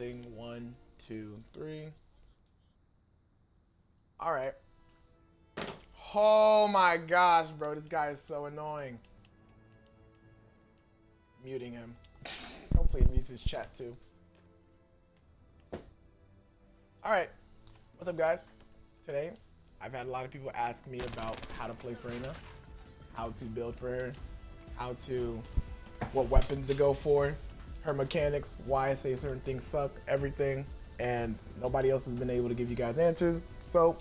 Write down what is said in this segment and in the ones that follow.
Testing 1, 2, 3. All right. Oh my gosh, bro, this guy is so annoying. Muting him. Hopefully, he mutes his chat too. All right. What's up, guys? Today, I've had a lot of people ask me about how to play Freyna, how to build for her, what weapons to go for, her mechanics, why I say certain things suck, everything, and nobody else has been able to give you guys answers. So,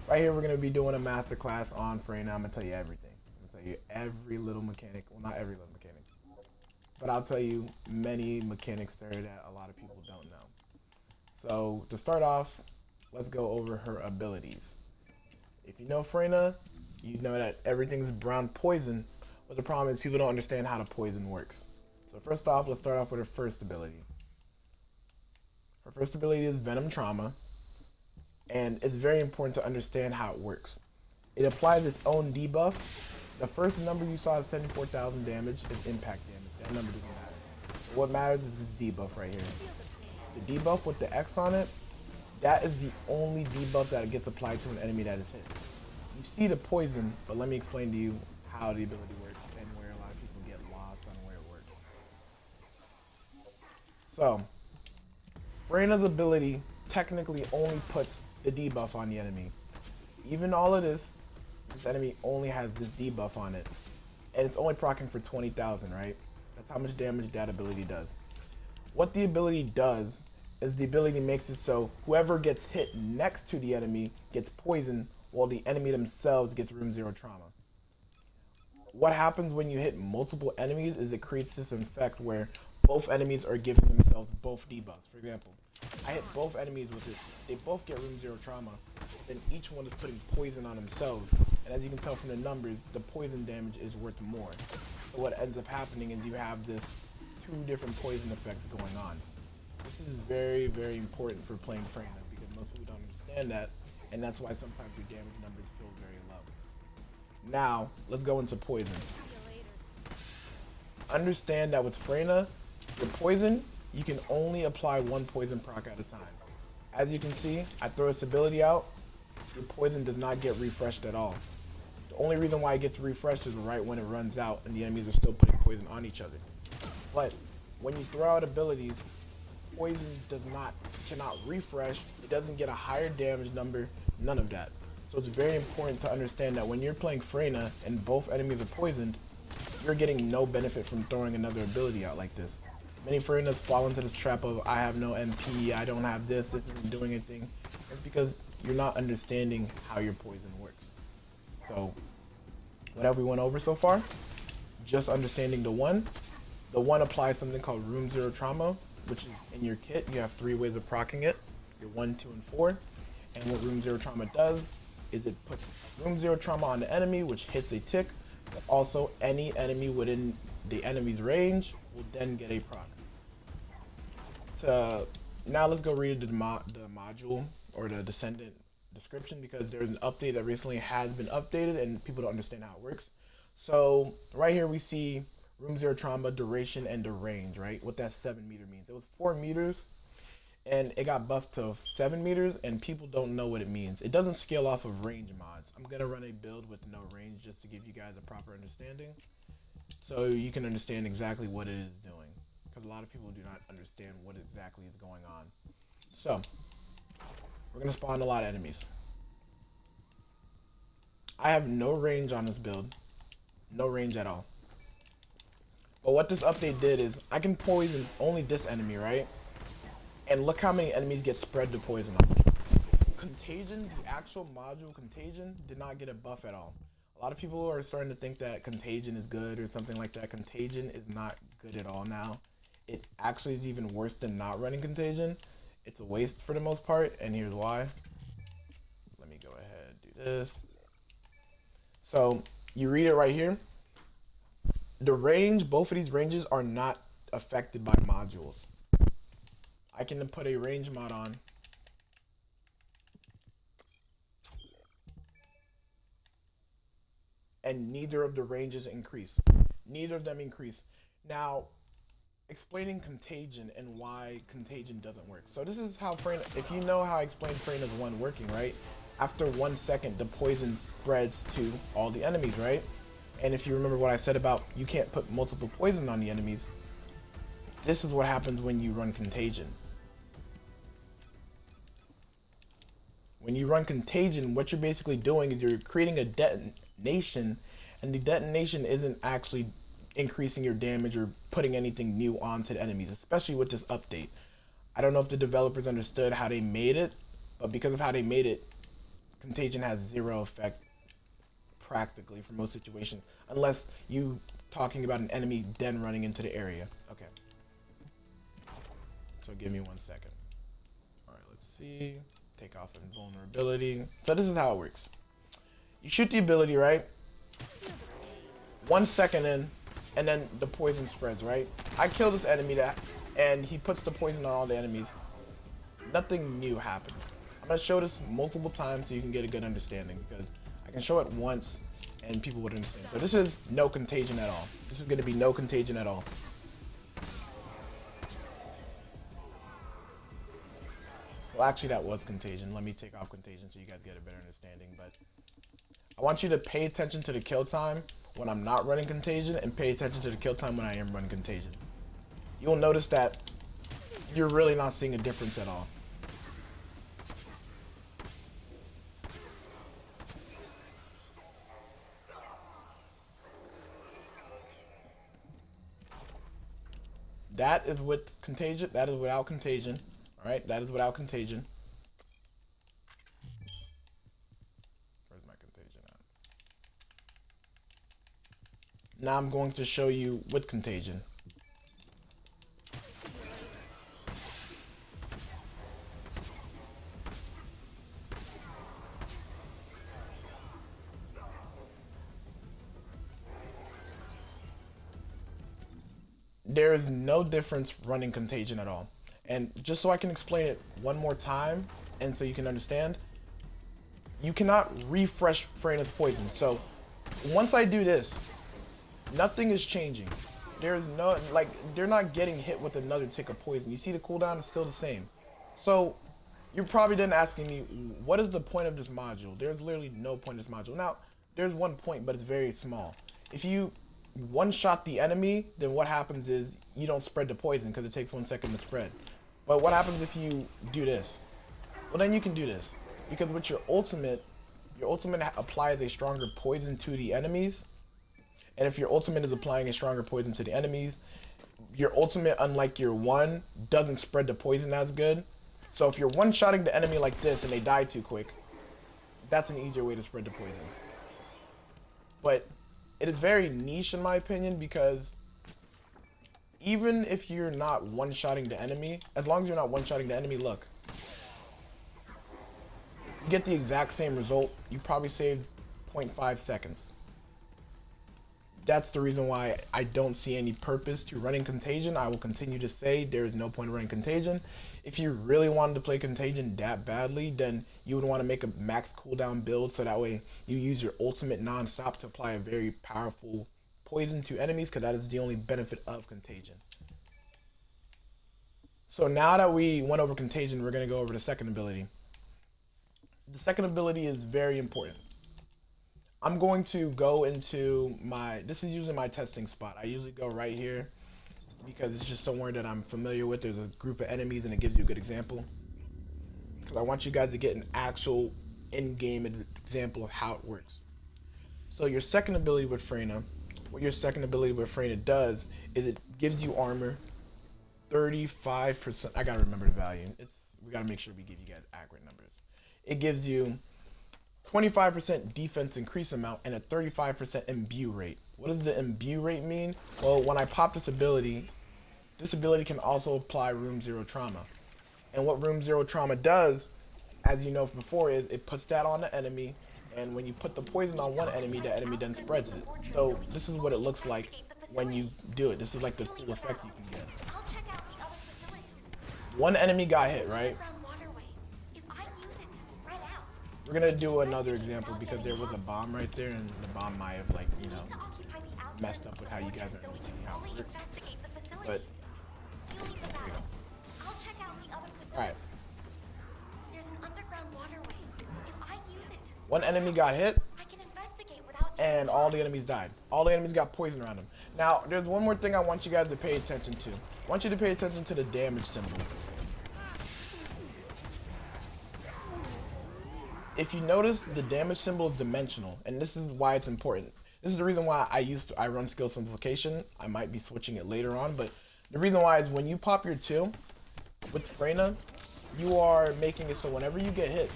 right here, we're going to be doing a masterclass on Freyna. I'm going to tell you everything. I'm going to tell you every little mechanic. Well, not every little mechanic, but I'll tell you many mechanics there that a lot of people don't know. So, to start off, let's go over her abilities. If you know Freyna, you know that everything's brown poison, but the problem is people don't understand how the poison works. So first off, let's start off with her first ability. Her first ability is Venom Trauma, and it's very important to understand how it works. It applies its own debuff. The first number you saw of 74,000 damage is impact damage. That number doesn't matter. What matters is this debuff right here. The debuff with the X on it, that is the only debuff that gets applied to an enemy that is hit. You see the poison, but let me explain to you how the ability works and where a lot of people get lost on where it works. So, Freyna's ability technically only puts the debuff on the enemy. Even all of this enemy only has this debuff on it. And it's only proccing for 20,000, right? That's how much damage that ability does. What the ability does is the ability makes it so whoever gets hit next to the enemy gets poisoned while the enemy themselves gets room 0 trauma. What happens when you hit multiple enemies is it creates this effect where both enemies are giving themselves both debuffs. For example, I hit both enemies with it, they both get room 0 trauma, then each one is putting poison on themselves, and as you can tell from the numbers, the poison damage is worth more. So what ends up happening is you have this two different poison effects going on. This is very, very important for playing Freyna because most people don't understand that, and that's why sometimes your damage numbers feel very low. Now, let's go into poison. Understand that with Freyna, your poison, you can only apply one poison proc at a time. As you can see, I throw this ability out, your poison does not get refreshed at all. The only reason why it gets refreshed is right when it runs out and the enemies are still putting poison on each other. But when you throw out abilities, poison cannot refresh, it doesn't get a higher damage number, none of that. So it's very important to understand that when you're playing Freyna and both enemies are poisoned, you're getting no benefit from throwing another ability out like this. Many Freynas fall into this trap of, I have no MP, I don't have this isn't doing anything. It's because you're not understanding how your poison works. So, whatever we went over so far, just understanding the one applies something called room 0 trauma, which is in your kit. You have 3 ways of proccing it, your 1, 2, and 4. And what room 0 trauma does is it puts room 0 trauma on the enemy, which hits a tick, but also any enemy within the enemy's range will then get a proc. Now let's go read the module or the descendant description because there's an update that recently has been updated and people don't understand how it works. So right here we see room 0 trauma, duration, and the range, right? What that 7 meter means. It was 4 meters and it got buffed to 7 meters and people don't know what it means. It doesn't scale off of range mods. I'm gonna run a build with no range just to give you guys a proper understanding so you can understand exactly what it is doing because a lot of people do not understand what exactly is going on. So we're gonna spawn a lot of enemies. I have no range on this build, no range at all. But what this update did is I can poison only this enemy, right? And look how many enemies get spread to poison on. Contagion, the actual module Contagion, did not get a buff at all. A lot of people are starting to think that Contagion is good or something like that. Contagion is not good at all now. It actually is even worse than not running Contagion. It's a waste for the most part, and here's why. Let me go ahead and do this. So, you read it right here. The range, both of these ranges are not affected by modules. I can put a range mod on. And neither of the ranges increase. Neither of them increase. Now, explaining contagion and why contagion doesn't work. So this is how Freyna, if you know how I explained Freyna's one working, right? After 1 second, the poison spreads to all the enemies, right? And if you remember what I said about you can't put multiple poison on the enemies, this is what happens when you run contagion. When you run contagion, what you're basically doing is you're creating a detonation, and the detonation isn't actually increasing your damage or putting anything new onto the enemies, especially with this update. I don't know if the developers understood how they made it, but because of how they made it, contagion has zero effect practically for most situations, unless you talking about an enemy then running into the area. Okay. So give me 1 second. Alright, let's see. Take off invulnerability. So this is how it works. You shoot the ability, right? 1 second in, and then the poison spreads, right? I kill this enemy and he puts the poison on all the enemies. Nothing new happens. I'm gonna show this multiple times so you can get a good understanding, because I can show it once and people would understand. So this is no contagion at all. This is gonna be no contagion at all. Well, actually that was contagion. Let me take off contagion so you guys get a better understanding, but I want you to pay attention to the kill time when I'm not running contagion, and pay attention to the kill time when I am running contagion. You'll notice that you're really not seeing a difference at all. That is with contagion, that is without contagion. Alright, that is without contagion. Where's my contagion at? Now I'm going to show you with contagion. There is no difference running contagion at all. And just so I can explain it one more time, and so you can understand, you cannot refresh Freyna's poison. So once I do this, nothing is changing. There's no, like, they're not getting hit with another tick of poison. You see the cooldown is still the same. So you're probably then asking me, what is the point of this module? There's literally no point of this module. Now, there's one point, but it's very small. If you one-shot the enemy, then what happens is you don't spread the poison because it takes 1 second to spread. But what happens if you do this? Well, then you can do this, because with your ultimate applies a stronger poison to the enemies. And if your ultimate is applying a stronger poison to the enemies, your ultimate, unlike your one, doesn't spread the poison as good. So if you're one-shotting the enemy like this and they die too quick, that's an easier way to spread the poison. But it is very niche in my opinion, because even if you're not one-shotting the enemy, as long as you're not one-shotting the enemy, look, you get the exact same result. You probably saved 0.5 seconds. That's the reason why I don't see any purpose to running contagion. I will continue to say there is no point in running contagion. If you really wanted to play contagion that badly, then you would want to make a max cooldown build, so that way you use your ultimate non-stop to apply a very powerful poison to enemies, because that is the only benefit of contagion. So now that we went over contagion, we're going to go over the second ability. The second ability is very important. I'm going to go into this is usually my testing spot. I usually go right here because it's just somewhere that I'm familiar with. There's a group of enemies and it gives you a good example. Because I want you guys to get an actual in-game example of how it works. So your second ability with Freyna, what your second ability with Freyna does is it gives you armor 35%. I gotta remember the value. We gotta make sure we give you guys accurate numbers. It gives you 25% defense increase amount and a 35% imbue rate. What does the imbue rate mean? Well, when I pop this ability can also apply room 0 trauma. And what room 0 trauma does, as you know from before, is it puts that on the enemy, and when you put the poison on one enemy, the enemy then spreads it. So this is what it looks like when you do it. This is like the cool effect you can get. One enemy got hit, right? We're gonna do another example because there was a bomb right there, and the bomb might have, like, you know, messed up with how you guys are understanding how it works. But One enemy got hit, I can investigate without and all the enemies died. All the enemies got poison around them. Now, there's one more thing I want you guys to pay attention to. I want you to pay attention to the damage symbol. If you notice, the damage symbol is dimensional, and this is why it's important. This is the reason why I run skill simplification. I might be switching it later on, but the reason why is when you pop your 2 with Freyna, you are making it so whenever you get hit,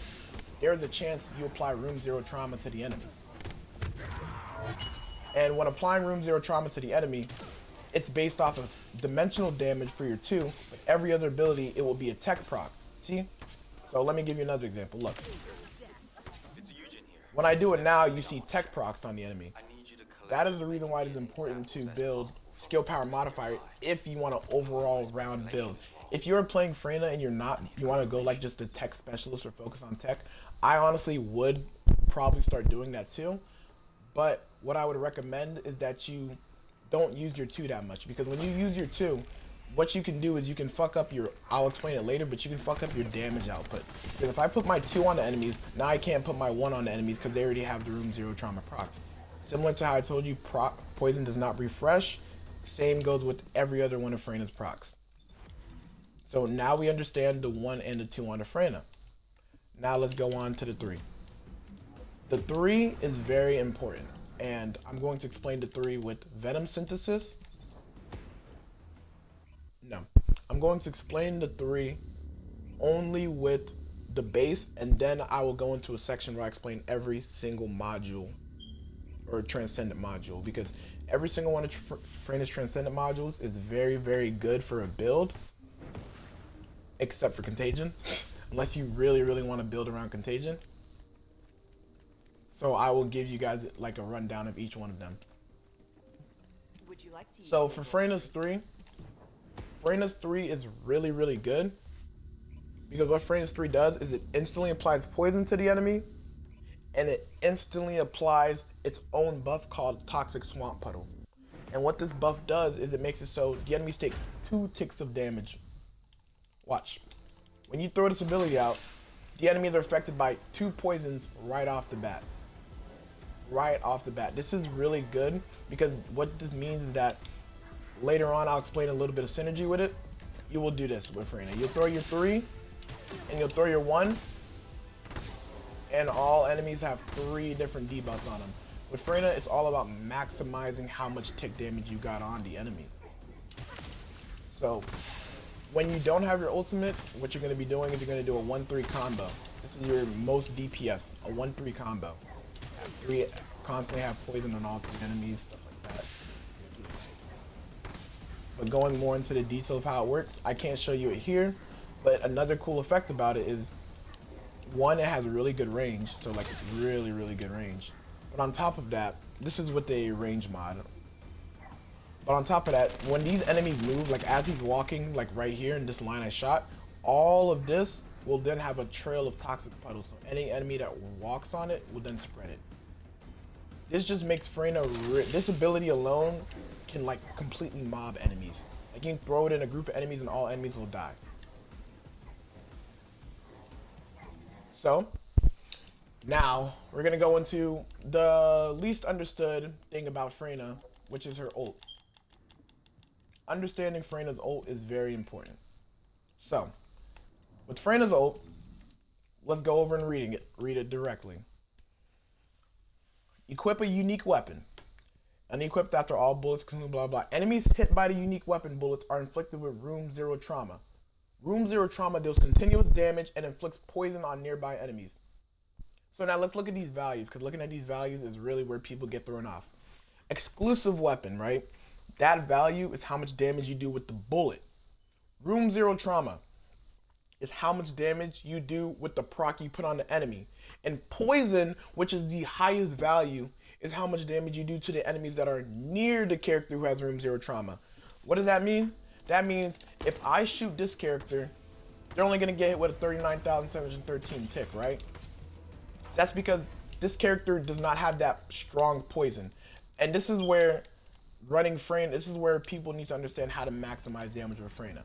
there's a chance you apply room 0 trauma to the enemy. And when applying room 0 trauma to the enemy, it's based off of dimensional damage for your 2, but every other ability, it will be a tech proc. See? So let me give you another example. Look. When I do it now, you see tech procs on the enemy. That is the reason why it is important to build skill power modifier if you want an overall round build. If you're playing Freyna and you want to go like just the tech specialist or focus on tech, I honestly would probably start doing that too. But what I would recommend is that you don't use your 2 that much, because when you use your 2, what you can do is you can fuck up your, I'll explain it later, but you can fuck up your damage output. Because if I put my 2 on the enemies, now I can't put my 1 on the enemies because they already have the room 0 trauma proc. Similar to how I told you, poison does not refresh. Same goes with every other one of Freyna's procs. So now we understand the 1 and the 2 on the Freyna. Now let's go on to the 3. The 3 is very important, and I'm going to explain the 3 with Venom Synthesis. No, I'm going to explain the 3 only with the base, and then I will go into a section where I explain every single module or transcendent module, because every single one of Freyna's transcendent modules is very, very good for a build, except for contagion, unless you really, really want to build around contagion. So I will give you guys like a rundown of each one of them. Would you like to So for Freyna's 3 is really, really good, because what Freyna's 3 does is it instantly applies poison to the enemy, and it instantly applies its own buff called Toxic Swamp Puddle. And what this buff does is it makes it so the enemies take 2 ticks of damage. Watch. When you throw this ability out, the enemies are affected by 2 poisons right off the bat. Right off the bat. This is really good, because what this means is that later on I'll explain a little bit of synergy with it. You will do this with Freyna. You'll throw your 3, and you'll throw your 1, and all enemies have 3 different debuffs on them. With Freyna, it's all about maximizing how much tick damage you got on the enemy. So when you don't have your ultimate, what you're going to be doing is you're going to do a 1-3 combo. This is your most DPS, a 1-3 combo. Have 3, constantly have poison on all 3 enemies, stuff like that. But going more into the detail of how it works, I can't show you it here, but another cool effect about it is, 1, it has a really good range, so like really, really good range. But on top of that, this is with a range mod. But on top of that, when these enemies move, like as he's walking, like right here in this line I shot, all of this will then have a trail of toxic puddles. So any enemy that walks on it will then spread it. This just makes Freyna, this ability alone can like completely mob enemies. Like you can throw it in a group of enemies and all enemies will die. So now we're gonna go into the least understood thing about Freyna, which is her ult. Understanding Freyna's ult is very important. So with Freyna's ult, let's go over and read it directly. Equip a unique weapon. Unequipped after all bullets, blah blah. Enemies hit by the unique weapon bullets are inflicted with room 0 trauma. Room 0 trauma deals continuous damage and inflicts poison on nearby enemies. So now let's look at these values, because looking at these values is really where people get thrown off. Exclusive weapon, right? That value is how much damage you do with the bullet. Room 0 trauma is how much damage you do with the proc you put on the enemy. And poison, which is the highest value, is how much damage you do to the enemies that are near the character who has room 0 trauma. What does that mean? That means if I shoot this character, they're only going to get hit with a 39,713 tick, right? That's because this character does not have that strong poison. And this is where running Freyna, this is where people need to understand how to maximize damage with Freyna.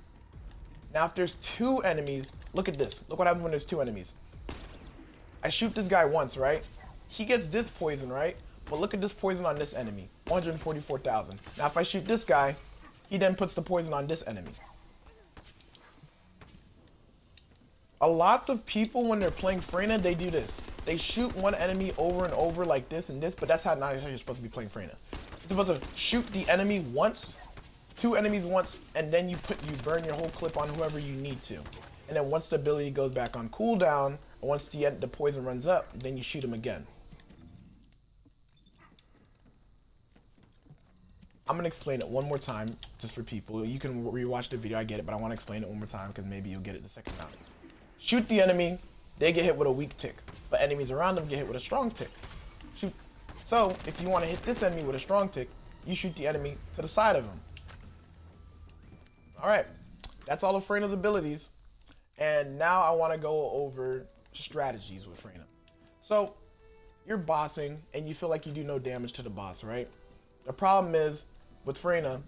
Now if there's 2 enemies, look at this. Look what happens when there's 2 enemies. I shoot this guy once, right? he gets this poison, right? But look at this poison on this enemy, 144,000. Now if I shoot this guy, he then puts the poison on this enemy. A lot of people, when they're playing Freyna, they do this. They shoot one enemy over and over like this and this, but that's not how you're supposed to be playing Freyna. You're supposed to shoot the enemy once, 2 enemies once, and then you burn your whole clip on whoever you need to. And then once the ability goes back on cooldown, and once the poison runs up, then you shoot him again. I'm gonna explain it one more time, just for people. You can rewatch the video, I get it, but I want to explain it one more time because maybe you'll get it the second time. Shoot the enemy, they get hit with a weak tick, but enemies around them get hit with a strong tick. Shoot. So, if you want to hit this enemy with a strong tick, you shoot the enemy to the side of him. Alright, that's all of Freyna's abilities. And now I want to go over strategies with Freyna. So, you're bossing, and you feel like you do no damage to the boss, right? The problem is, with Freyna,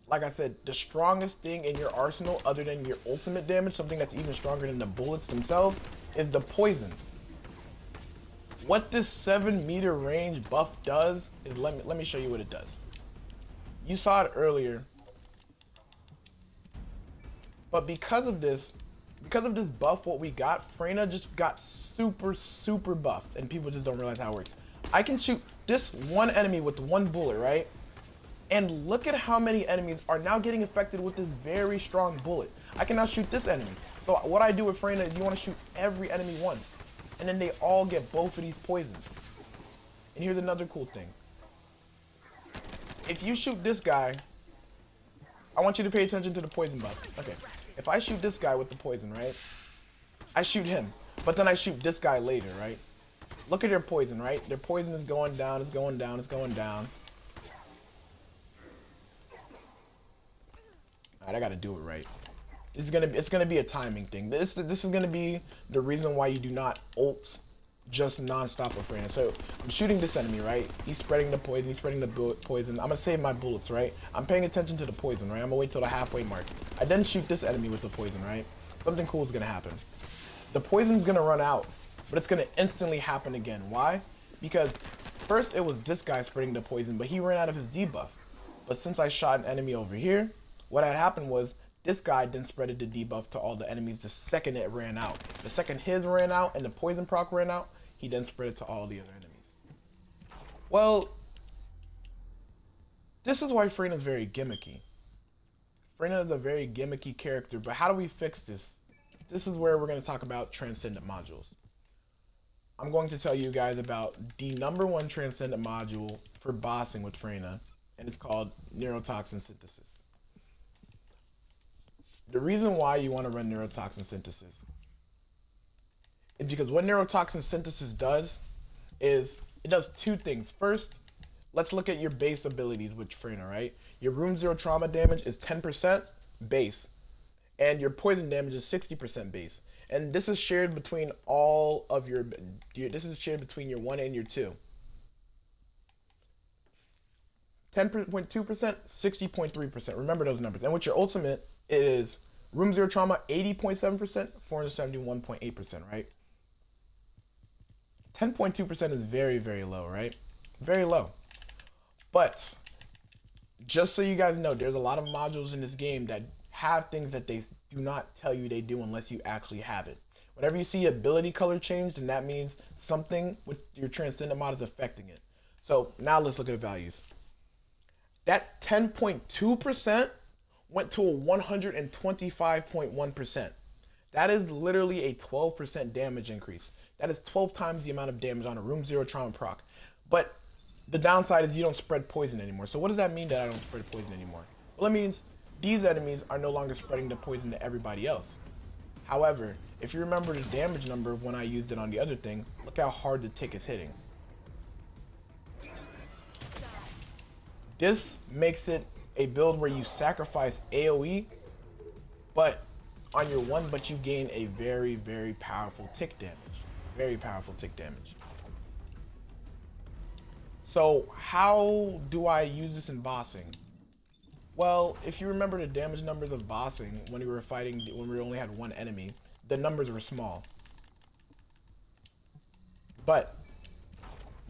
like I said, the strongest thing in your arsenal, other than your ultimate damage, something that's even stronger than the bullets themselves, is the poison. What this 7-meter range buff does is, let me show you what it does. You saw it earlier, but because of this buff, what we got, Freyna just got super buffed, and people just don't realize how it works. I can shoot this one enemy with one bullet, right? And look at how many enemies are now getting affected with this very strong bullet. I can now shoot this enemy. So what I do with Freyna is you want to shoot every enemy once, and then they all get both of these poisons. And here's another cool thing. If you shoot this guy, I want you to pay attention to the poison buff. Okay, if I shoot this guy with the poison, right? I shoot him, but then I shoot this guy later, right? Look at their poison, right? Their poison is going down, it's going down, it's going down. Alright, I gotta do it right. It's gonna be a timing thing. This is gonna be the reason why you do not ult just non-stop with Freyna. So I'm shooting this enemy, right? He's spreading the poison, he's spreading the poison. I'm gonna save my bullets, right? I'm paying attention to the poison, right? I'm gonna wait till the halfway mark. I then shoot this enemy with the poison, right? Something cool is gonna happen. The poison's gonna run out, but it's gonna instantly happen again. Why? Because first it was this guy spreading the poison, but he ran out of his debuff. But since I shot an enemy over here, what had happened was this guy then spreaded the debuff to all the enemies the second it ran out. The second his ran out and the poison proc ran out, he then spread it to all the other enemies. Well, this is why Freyna is very gimmicky. Freyna is a very gimmicky character, but how do we fix this? This is where we're going to talk about transcendent modules. I'm going to tell you guys about the #1 transcendent module for bossing with Freyna, and it's called Neurotoxin Synthesis. The reason why you want to run Neurotoxin Synthesis is because what Neurotoxin Synthesis does is it does 2 things. First, let's look at your base abilities with Freyna, right? Your room 0 trauma damage is 10% base, and your poison damage is 60% base. And this is shared between all of your, this is shared between your 1 and your 2. 10.2%, 60.3%. Remember those numbers. And with your ultimate, it is room 0 trauma 80.7%, 471.8%, right? 10.2% is very low, right? Very low. But just so you guys know, there's a lot of modules in this game that have things that they do not tell you they do unless you actually have it. Whenever you see ability color change, then that means something with your transcendent mod is affecting it. So now let's look at the values. That 10.2% went to a 125.1%. That is literally a 12% damage increase. That is 12 times the amount of damage on a room 0 trauma proc. But the downside is you don't spread poison anymore. So what does that mean that I don't spread poison anymore? Well, it means these enemies are no longer spreading the poison to everybody else. However, if you remember the damage number of when I used it on the other thing, look how hard the tick is hitting. This makes it a build where you sacrifice AoE, but on your 1, but you gain a very powerful tick damage. Very powerful tick damage. So how do I use this in bossing? Well, if you remember the damage numbers of bossing when we were fighting, when we only had 1 enemy, the numbers were small. But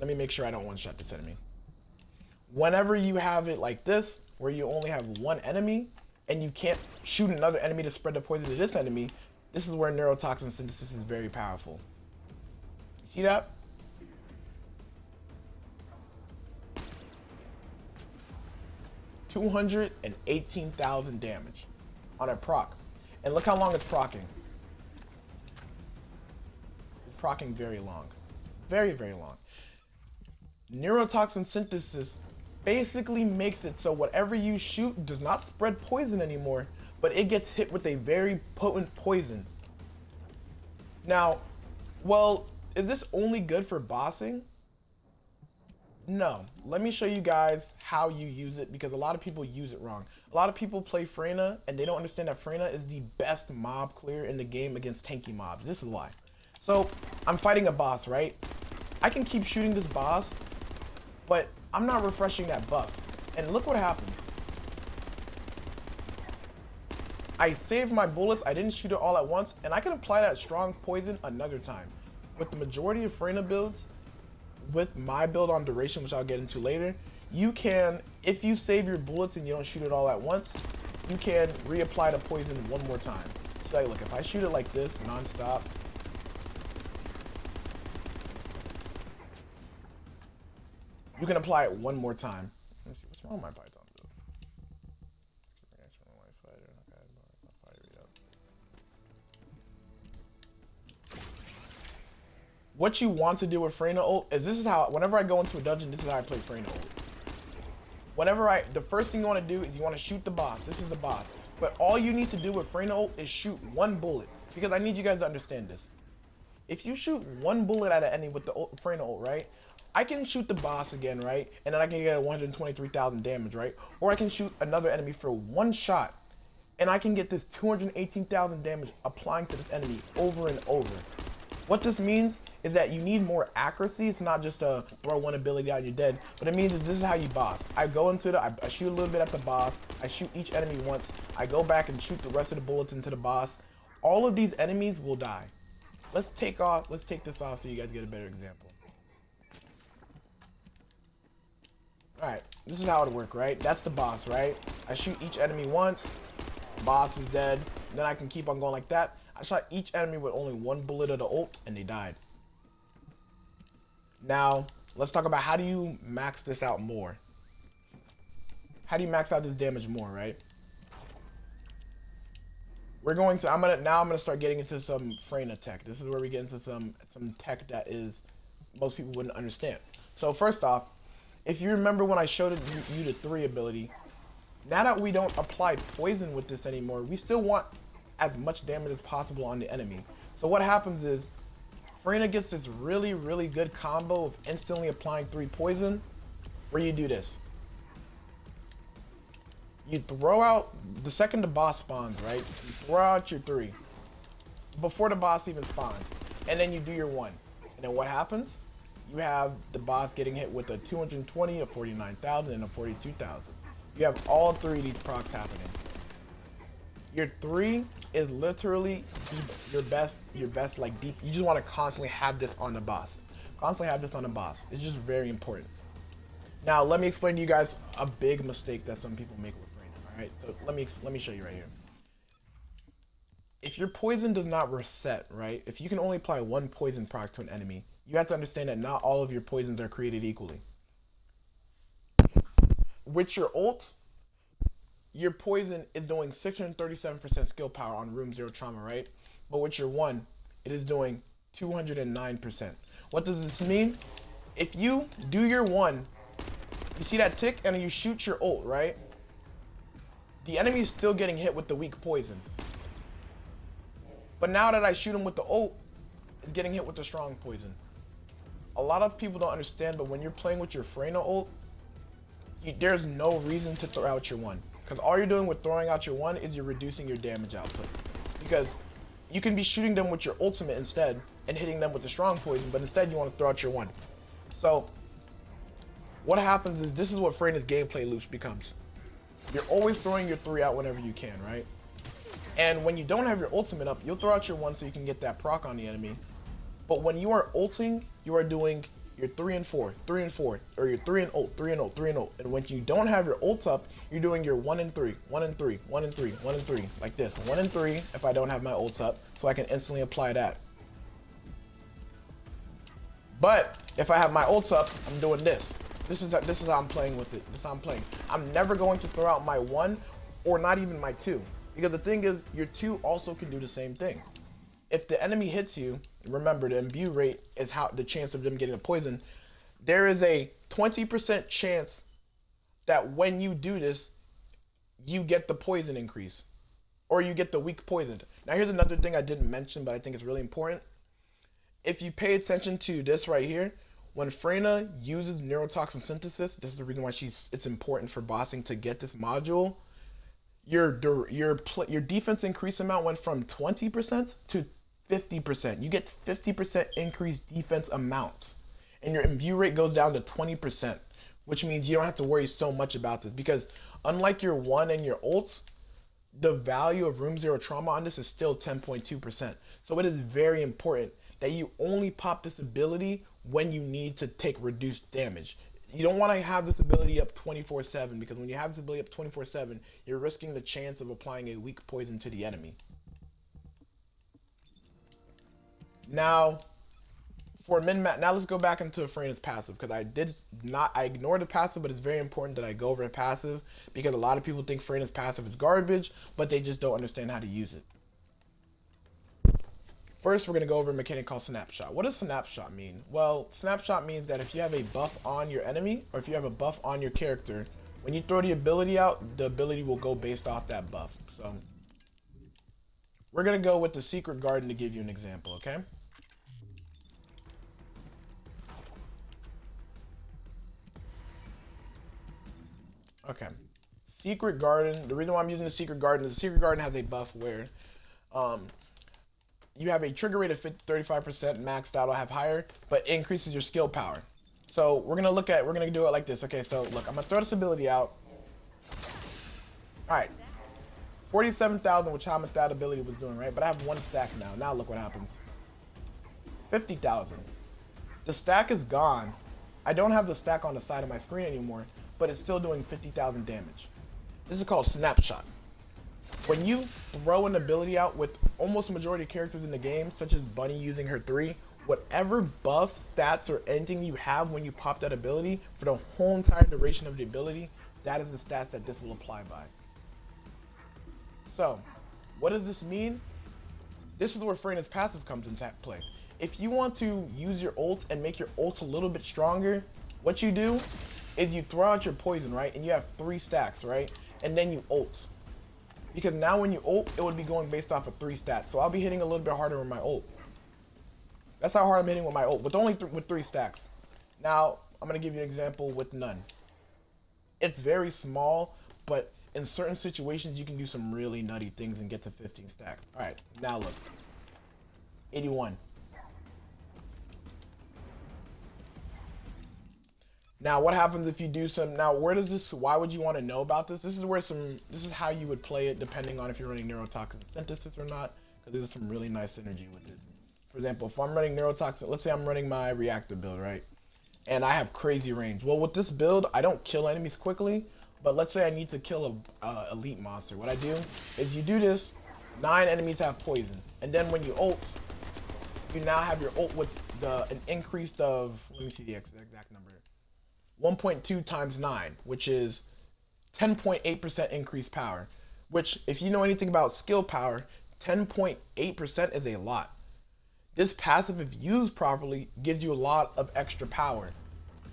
Let me make sure I don't one-shot this enemy. Whenever you have it like this, where you only have one enemy, and you can't shoot another enemy to spread the poison to this enemy, this is where Neurotoxin Synthesis is very powerful. You see that? $218,000 damage on a proc. And look how long it's procking. It's procking very long. Very, very long. Neurotoxin Synthesis basically makes it so whatever you shoot does not spread poison anymore, but it gets hit with a very potent poison. Now, well, is this only good for bossing? No. Let me show you guys how you use it, because a lot of people use it wrong. A lot of people play Freyna and they don't understand that Freyna is the best mob clear in the game against tanky mobs. This is why. So, I'm fighting a boss, right? I can keep shooting this boss, but I'm not refreshing that buff. And look what happens. I saved my bullets, I didn't shoot it all at once, and I can apply that strong poison another time. With the majority of Freyna builds, with my build on duration, which I'll get into later, you can, if you save your bullets and you don't shoot it all at once, you can reapply the poison one more time. So look, if I shoot it like this, non-stop, you can apply it one more time. Let me see, what's wrong with my Python? What you want to do with Freyna ult is, this is how, whenever I go into a dungeon, this is how I play Freyna ult. The first thing you want to do is you want to shoot the boss. This is the boss. But all you need to do with Freyna ult is shoot one bullet. Because I need you guys to understand this. If you shoot one bullet at an enemy with the Freyna ult, right? I can shoot the boss again, right? And then I can get 123,000 damage, right? Or I can shoot another enemy for one shot. And I can get this 218,000 damage applying to this enemy over and over. What this means is that you need more accuracy. It's not just a throw one ability out, you're dead. But it means that this is how you boss. I go into the, I shoot a little bit at the boss. I shoot each enemy once. I go back and shoot the rest of the bullets into the boss. All of these enemies will die. Let's take this off so you guys get a better example. Alright, this is how it works, right? That's the boss, right? I shoot each enemy once. Boss is dead. Then I can keep on going like that. I shot each enemy with only one bullet of the ult, and they died. Now, let's talk about how do you max this out more. How do you max out this damage more, right? I'm gonna start getting into some Freyna tech. This is where we get into some tech that is most people wouldn't understand. So first off, if you remember when I showed you the 3 ability, now that we don't apply poison with this anymore, we still want as much damage as possible on the enemy. So what happens is, Freyna gets this really, really good combo of instantly applying 3 poison, where you do this. You throw out, the second the boss spawns, right? You throw out your 3 before the boss even spawns, and then you do your 1. And then what happens? You have the boss getting hit with a 220, a 49,000, and a 42,000. You have all 3 of these procs happening. Your 3 is literally your best like deep. You just want to constantly have this on the boss. Constantly have this on the boss. It's just very important. Now let me explain to you guys a big mistake that some people make with Freyna. Alright, so let me show you right here. If your poison does not reset, right? If you can only apply 1 poison proc to an enemy, you have to understand that not all of your poisons are created equally. With your ult, your poison is doing 637% skill power on room 0 trauma, right? But with your 1, it is doing 209%. What does this mean? If you do your 1, you see that tick, and then you shoot your ult, right? The enemy is still getting hit with the weak poison. But now that I shoot him with the ult, it's getting hit with the strong poison. A lot of people don't understand, but when you're playing with your Freyna ult, there's no reason to throw out your 1. Because all you're doing with throwing out your 1 is you're reducing your damage output. Because you can be shooting them with your ultimate instead and hitting them with the strong poison, but instead you want to throw out your 1. So what happens is, this is what Freyna's gameplay loops becomes. You're always throwing your 3 out whenever you can, right? And when you don't have your ultimate up, you'll throw out your 1 so you can get that proc on the enemy. But when you are ulting, you are doing you're 3 and 4, 3 and 4, or you're 3 and ult, 3 and ult, 3 and ult. And when you don't have your ults up, you're doing your 1 and 3, 1 and 3, 1 and 3, 1 and 3, like this. 1 and 3 if I don't have my ults up, so I can instantly apply that. But if I have my ults up, I'm doing this. This is how I'm playing with it. This is how I'm playing. I'm never going to throw out my 1 or not even my 2. Because the thing is, your 2 also can do the same thing. If the enemy hits you, remember the imbue rate is how the chance of them getting a poison. There is a 20% chance that when you do this, you get the poison increase. Or you get the weak poisoned. Now here's another thing I didn't mention, but I think it's really important. If you pay attention to this right here, when Freyna uses Neurotoxin Synthesis, this is the reason why it's important for bossing to get this module. Your defense increase amount went from 20% to 50%. You get 50% increased defense amount. And your imbue rate goes down to 20%, which means you don't have to worry so much about this. Because unlike your 1 and your ults, the value of room 0 trauma on this is still 10.2%. So it is very important that you only pop this ability when you need to take reduced damage. You don't want to have this ability up 24/7, because when you have this ability up 24/7, you're risking the chance of applying a weak poison to the enemy. Now, for min-max, now let's go back into Freyna's passive, because I ignored the passive, but it's very important that I go over the passive, because a lot of people think Freyna's passive is garbage, but they just don't understand how to use it. First, we're going to go over a mechanic called Snapshot. What does Snapshot mean? Well, Snapshot means that if you have a buff on your enemy, or if you have a buff on your character, when you throw the ability out, the ability will go based off that buff. So, we're going to go with the Secret Garden to give you an example, okay? Okay. Secret Garden, the reason why I'm using the Secret Garden is the Secret Garden has a buff where, you have a trigger rate of 35% maxed out, I'll have higher, but increases your skill power. So we're gonna do it like this. Okay, so look, I'm gonna throw this ability out. Alright. 47,000, which how much that ability was doing, right? But I have 1 stack now. Now look what happens. 50,000. The stack is gone. I don't have the stack on the side of my screen anymore, but it's still doing 50,000 damage. This is called Snapshot. When you throw an ability out with almost the majority of characters in the game, such as Bunny using her 3, whatever buff, stats, or anything you have when you pop that ability, for the whole entire duration of the ability, that is the stats that this will apply by. So, what does this mean? This is where Freyna's passive comes into play. If you want to use your ult and make your ult a little bit stronger, what you do is you throw out your poison, right? And you have 3 stacks, right? And then you ult. Because now when you ult, it would be going based off of 3 stats. So I'll be hitting a little bit harder with my ult. That's how hard I'm hitting with my ult, with only with 3 stacks. Now, I'm going to give you an example with none. It's very small, but in certain situations, you can do some really nutty things and get to 15 stacks. Alright, now look. 81. Now, what happens if you do some, now where does this, why would you want to know about this? This is how you would play it depending on if you're running Neurotoxin Synthesis or not, because there's some really nice synergy with it. For example, if I'm running Neurotoxin, let's say I'm running my reactor build, right? And I have crazy range. Well, with this build, I don't kill enemies quickly, but let's say I need to kill a elite monster. What I do is you do this, 9 enemies have poison, and then when you ult, you now have your ult with an increase of, let me see the exact number. 1.2 times 9, which is 10.8% increased power, which, if you know anything about skill power, 10.8% is a lot. This passive, if used properly, gives you a lot of extra power.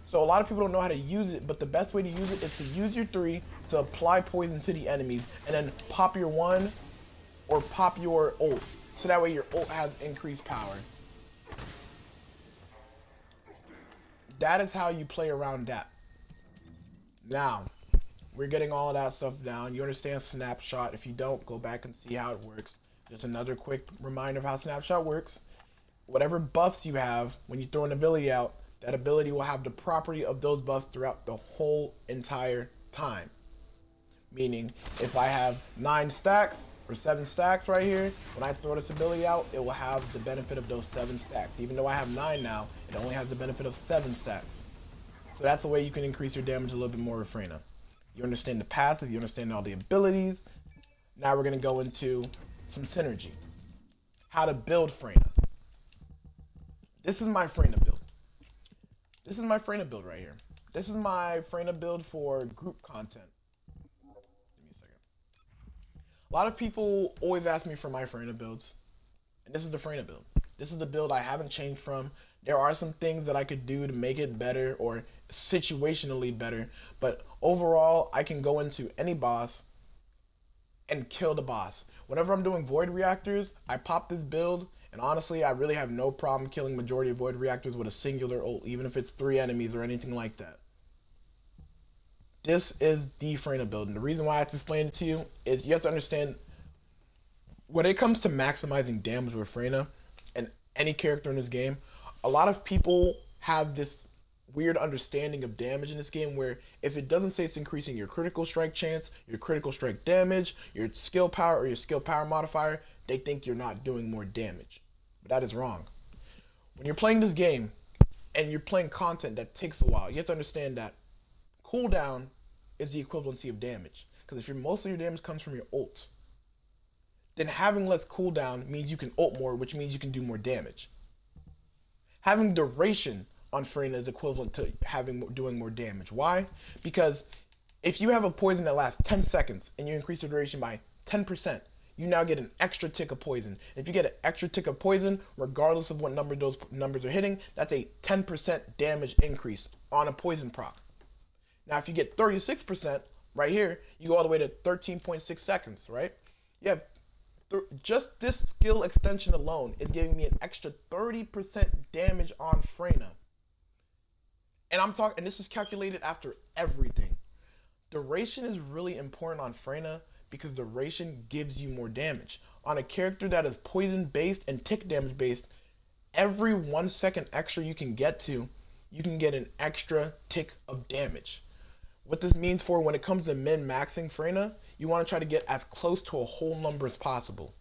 So a lot of people don't know how to use it, but the best way to use it is to use your 3 to apply poison to the enemies, and then pop your 1 or pop your ult, so that way your ult has increased power. That is how you play around that. Now, we're getting all of that stuff down. You understand Snapshot. If you don't, go back and see how it works. Just another quick reminder of how Snapshot works. Whatever buffs you have, when you throw an ability out, that ability will have the property of those buffs throughout the whole entire time. Meaning, if I have 9 stacks, For 7 stacks right here, when I throw this ability out, it will have the benefit of those 7 stacks. Even though I have 9 now, it only has the benefit of 7 stacks. So that's the way you can increase your damage a little bit more with Freyna. You understand the passive, you understand all the abilities. Now we're going to go into some synergy. How to build Freyna. This is my Freyna build. This is my Freyna build right here. This is my Freyna build for group content. Give me a second. A lot of people always ask me for my Freyna builds. And this is the Freyna build. This is the build I haven't changed from. There are some things that I could do to make it better or situationally better. But overall, I can go into any boss and kill the boss. Whenever I'm doing void reactors, I pop this build, and honestly, I really have no problem killing majority of void reactors with a singular ult, even if it's 3 enemies or anything like that. This is the Freyna build, and the reason why I have to explain it to you is you have to understand, when it comes to maximizing damage with Freyna, and any character in this game, a lot of people have this weird understanding of damage in this game where if it doesn't say it's increasing your critical strike chance, your critical strike damage, your skill power, or your skill power modifier, they think you're not doing more damage. But that is wrong. When you're playing this game and you're playing content that takes a while, you have to understand that cooldown is the equivalency of damage. Because if most of your damage comes from your ult, then having less cooldown means you can ult more, which means you can do more damage. Having duration on Freyna is equivalent to doing more damage. Why? Because if you have a poison that lasts 10 seconds and you increase the duration by 10%, you now get an extra tick of poison. If you get an extra tick of poison, regardless of what number those numbers are hitting, that's a 10% damage increase on a poison proc. Now, if you get 36% right here, you go all the way to 13.6 seconds, right? You have just this skill extension alone is giving me an extra 30% damage on Freyna. And this is calculated after everything. Duration is really important on Freyna because duration gives you more damage. On a character that is poison based and tick damage based, every 1 second extra you can get to, you can get an extra tick of damage. What this means for when it comes to min-maxing Freyna, you want to try to get as close to a whole number as possible.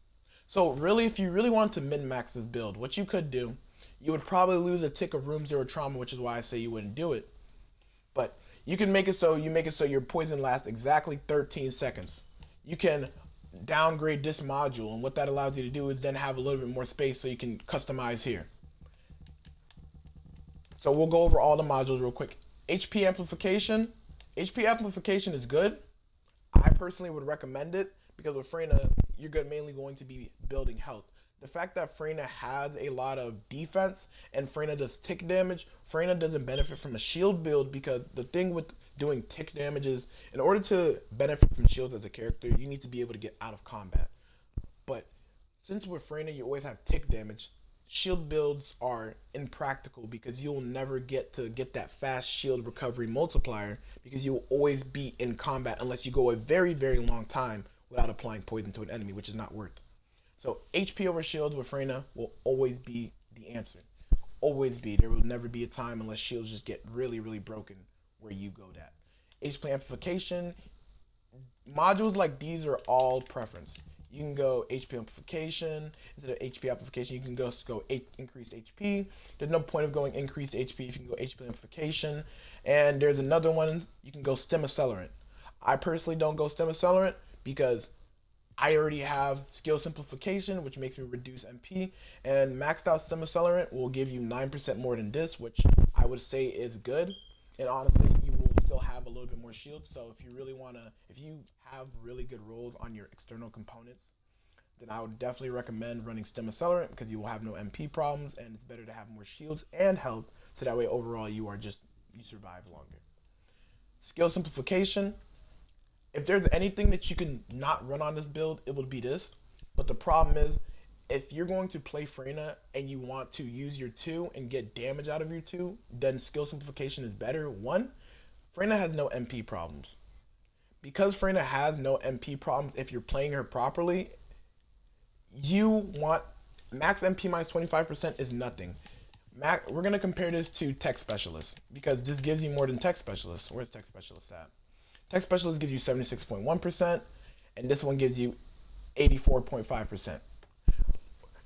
So really, if you really want to min-max this build, what you could do, you would probably lose a tick of room 0 trauma, which is why I say you wouldn't do it. But you can make it so your poison lasts exactly 13 seconds. You can downgrade this module, and what that allows you to do is then have a little bit more space so you can customize here. So we'll go over all the modules real quick. HP amplification. HP amplification is good. I personally would recommend it because with Freyna, you're mainly going to be building health. The fact that Freyna has a lot of defense and Freyna does tick damage, Freyna doesn't benefit from a shield build because the thing with doing tick damage is in order to benefit from shields as a character, you need to be able to get out of combat. But since with Freyna you always have tick damage, shield builds are impractical because you'll never get that fast shield recovery multiplier because you will always be in combat unless you go a very, very long time without applying poison to an enemy, which is not worth it. So HP over shields with Freyna will always be the answer. Always be. There will never be a time unless shields just get really, really broken where you go that. HP amplification. Modules like these are all preference. You can go HP amplification. Instead of HP amplification, you can go increased HP. There's no point of going increased HP if you can go HP amplification. And there's another one, you can go stem accelerant. I personally don't go stem accelerant because I already have skill simplification, which makes me reduce MP, and maxed out stem accelerant will give you 9% more than this, which I would say is good. And honestly, you will still have a little bit more shield. So if you have really good rolls on your external components, then I would definitely recommend running stem accelerant because you will have no MP problems, and it's better to have more shields and health, so that way overall you survive longer. Skill simplification. If there's anything that you can not run on this build, it would be this. But the problem is, if you're going to play Freyna and you want to use your 2 and get damage out of your 2, then skill simplification is better. 1, Freyna has no MP problems. Because Freyna has no MP problems, if you're playing her properly, you want max MP minus 25% is nothing. We're going to compare this to Tech Specialist because this gives you more than Tech Specialist. Where's Tech Specialist at? Tech Specialist gives you 76.1%, and this one gives you 84.5%.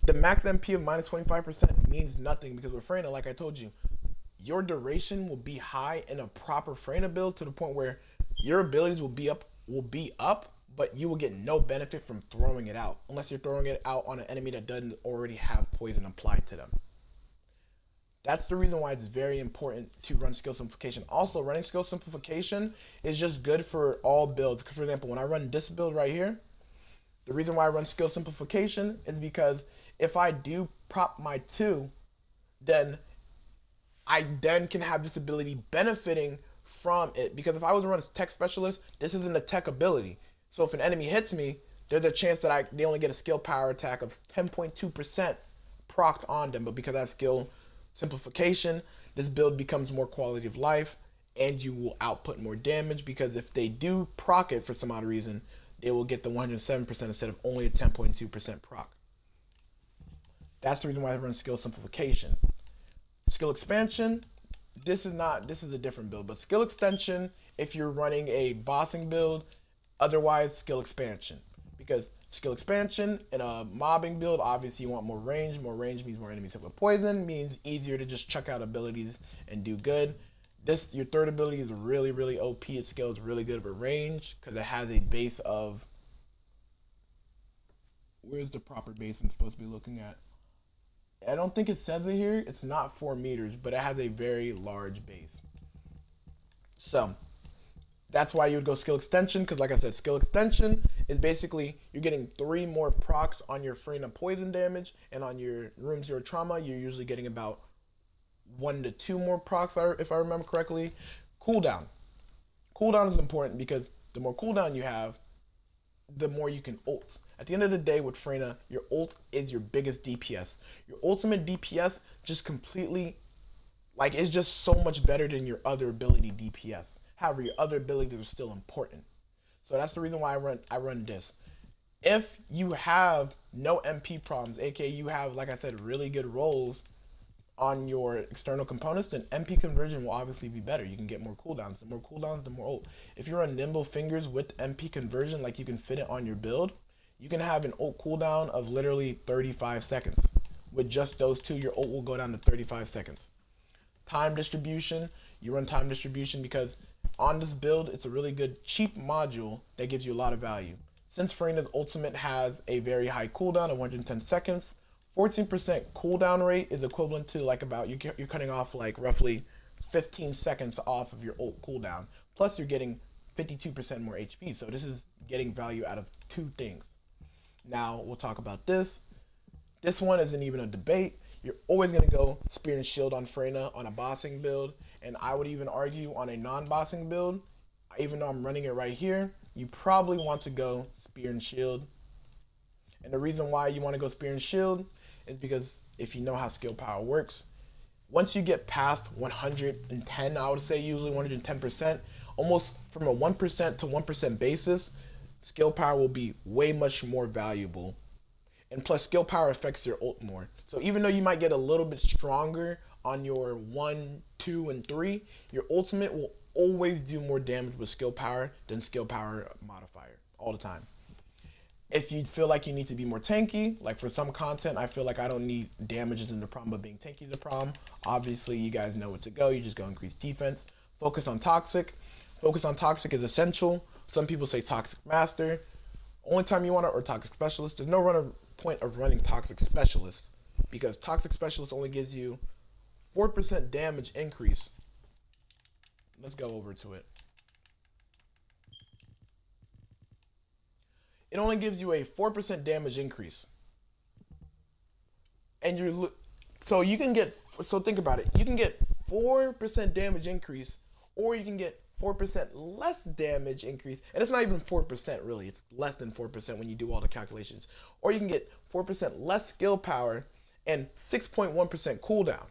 The max MP of minus 25% means nothing because with Freyna, like I told you, your duration will be high in a proper Freyna build to the point where your abilities will be up, but you will get no benefit from throwing it out unless you're throwing it out on an enemy that doesn't already have poison applied to them. That's the reason why it's very important to run skill simplification. Also, running skill simplification is just good for all builds. For example, when I run this build right here, the reason why I run skill simplification is because if I do prop my 2, then I then can have this ability benefiting from it. Because if I was to run a tech specialist, this isn't a tech ability. So if an enemy hits me, there's a chance that they only get a skill power attack of 10.2% procced on them. But because I have skill simplification, this build becomes more quality of life, and you will output more damage because if they do proc it for some odd reason, they will get the 107% instead of only a 10.2% proc. That's the reason why I run skill simplification. Skill expansion, this is a different build, but skill extension if you're running a bossing build, otherwise skill expansion. Because skill expansion in a mobbing build, obviously you want more range. More range means more enemies hit with poison, means easier to just chuck out abilities and do good. Your third ability is really, really OP. Its skill is really good with range because it has a base of... Where's the proper base I'm supposed to be looking at? I don't think it says it here. It's not 4 meters, but it has a very large base. So that's why you would go skill extension, because like I said, skill extension is basically you're getting 3 more procs on your Freyna poison damage, and on your room 0 trauma, you're usually getting about 1 to 2 more procs, if I remember correctly. Cooldown. Cooldown is important because the more cooldown you have, the more you can ult. At the end of the day with Freyna, your ult is your biggest DPS. Your ultimate DPS just completely, it's just so much better than your other ability DPS. However, your other abilities are still important. So that's the reason why I run this. If you have no MP problems, aka you have, like I said, really good rolls on your external components, then MP conversion will obviously be better. You can get more cooldowns. The more cooldowns, the more ult. If you run nimble fingers with MP conversion, like you can fit it on your build, you can have an ult cooldown of literally 35 seconds. With just those 2, your ult will go down to 35 seconds. Time distribution, you run time distribution because on this build, it's a really good cheap module that gives you a lot of value. Since Freyna's ultimate has a very high cooldown of 110 seconds, 14% cooldown rate is equivalent to you're cutting off roughly 15 seconds off of your ult cooldown. Plus you're getting 52% more HP. So this is getting value out of 2 things. Now we'll talk about this. This one isn't even a debate. You're always going to go Spear and Shield on Freyna on a bossing build. And I would even argue on a non-bossing build, even though I'm running it right here, you probably want to go Spear and Shield. And the reason why you want to go Spear and Shield is because if you know how skill power works, once you get past 110, I would say usually 110%, almost from a 1% to 1% basis, skill power will be way much more valuable. And plus skill power affects your ult more. So even though you might get a little bit stronger on your 1, 2, and 3, your ultimate will always do more damage with skill power than skill power modifier all the time. If you feel like you need to be more tanky, like for some content, I feel like I don't need damages in the problem, but being tanky is the problem. Obviously, you guys know where to go. You just go increase defense. Focus on toxic. Focus on toxic is essential. Some people say toxic master. Only time you want to, or toxic specialist. There's no point of running toxic specialist because toxic specialist only gives you 4% damage increase. Let's go over to it. It only gives you a 4% damage increase. And so you can get, so think about it. You can get 4% damage increase, or you can get 4% less damage increase. And it's not even 4% really. It's less than 4% when you do all the calculations. Or you can get 4% less skill power and 6.1% cooldown,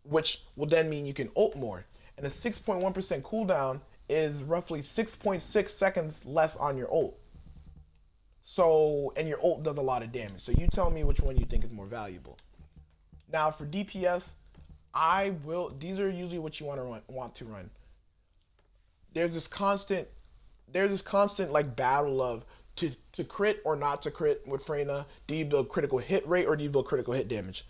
which will then mean you can ult more. And a 6.1% cooldown is roughly 6.6 seconds less on your ult. So, and your ult does a lot of damage. So you tell me which one you think is more valuable. Now for DPS, these are usually what you want to run. There's this constant like battle of, to crit or not to crit with Freyna? Do you build critical hit rate or do you build critical hit damage?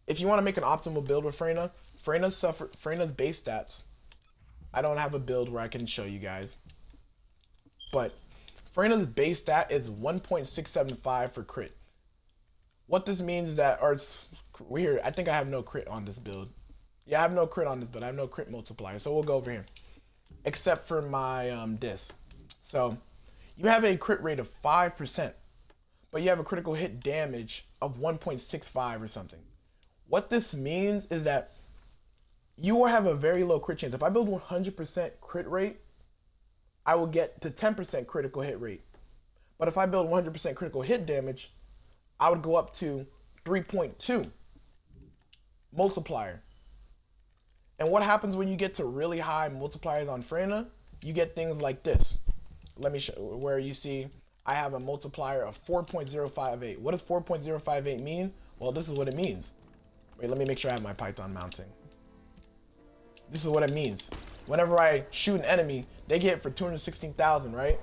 If you want to make an optimal build with Freyna, Freyna's base stats. I don't have a build where I can show you guys, but Freyna's base stat is 1.675 for crit. What this means is that, or weird, I think I have no crit on this build. Yeah, I have no crit on this build. I have no crit multiplier, so we'll go over here, except for my disc. So you have a crit rate of 5%, but you have a critical hit damage of 1.65 or something. What this means is that you will have a very low crit chance. If I build 100% crit rate, I will get to 10% critical hit rate. But if I build 100% critical hit damage, I would go up to 3.2 multiplier. And what happens when you get to really high multipliers on Freyna? You get things like this. Let me show where you see I have a multiplier of 4.058. What does 4.058 mean? Well, this is what it means. Wait, let me make sure I have my Python mounting. This is what it means. Whenever I shoot an enemy, they get it for 216,000, right?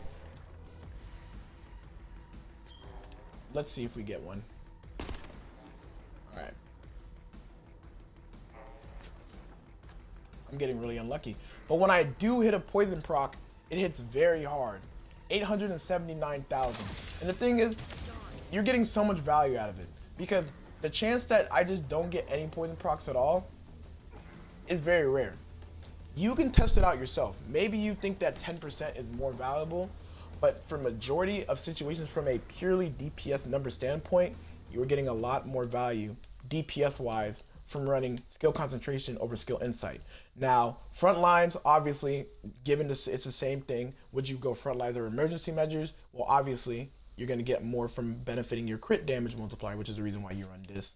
Let's see if we get one. Alright. I'm getting really unlucky. But when I do hit a poison proc, it hits very hard. 879,000. And the thing is, you're getting so much value out of it. Because the chance that I just don't get any poison procs at all is very rare. You can test it out yourself. Maybe you think that 10% is more valuable, but for majority of situations from a purely DPS number standpoint, you're getting a lot more value DPS wise from running skill concentration over skill insight. Now, front lines, obviously, given this, it's the same thing. Would you go front lines or emergency measures? Well, obviously, you're going to get more from benefiting your crit damage multiplier, which is the reason why you run this.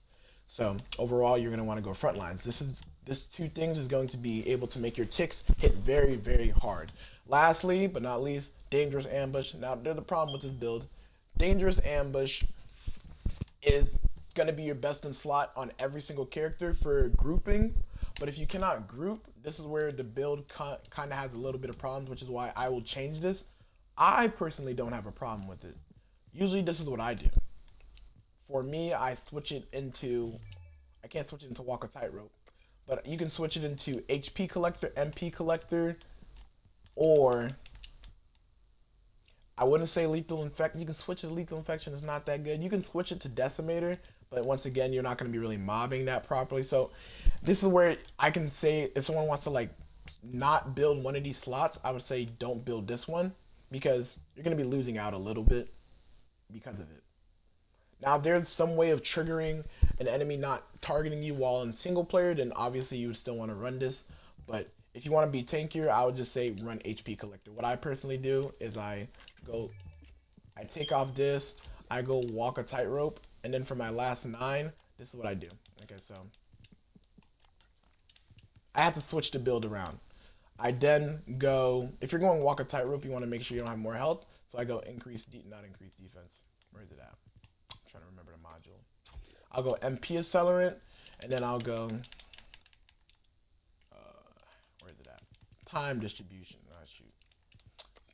So overall, you're going to want to go front lines. This two things is going to be able to make your ticks hit very, very hard. Lastly, but not least, Dangerous Ambush. Now, there's the problem with this build. Dangerous Ambush is going to be your best in slot on every single character for grouping. But if you cannot group, this is where the build kind of has a little bit of problems, which is why I will change this. I personally don't have a problem with it. Usually, this is what I do. For me, I switch it into, I can't switch it into Walk a Tightrope, but you can switch it into HP Collector, MP Collector, or I wouldn't say Lethal Infection. You can switch it to Lethal Infection, it's not that good. You can switch it to Decimator, but once again, you're not going to be really mobbing that properly. So this is where I can say if someone wants to like not build one of these slots, I would say don't build this one because you're going to be losing out a little bit because of it. Now, if there's some way of triggering an enemy not targeting you while in single player, then obviously you would still want to run this. But if you want to be tankier, I would just say run HP Collector. What I personally do is I take off this, I go Walk a Tightrope, and then for my last 9, this is what I do. Okay, so I have to switch the build around. I then go, if you're going Walk a Tightrope, you want to make sure you don't have more health. So I go not increase defense. Where is it at? Trying to remember the module. I'll go MP Accelerant, and then I'll go, where is it at? Time Distribution. Oh, shoot.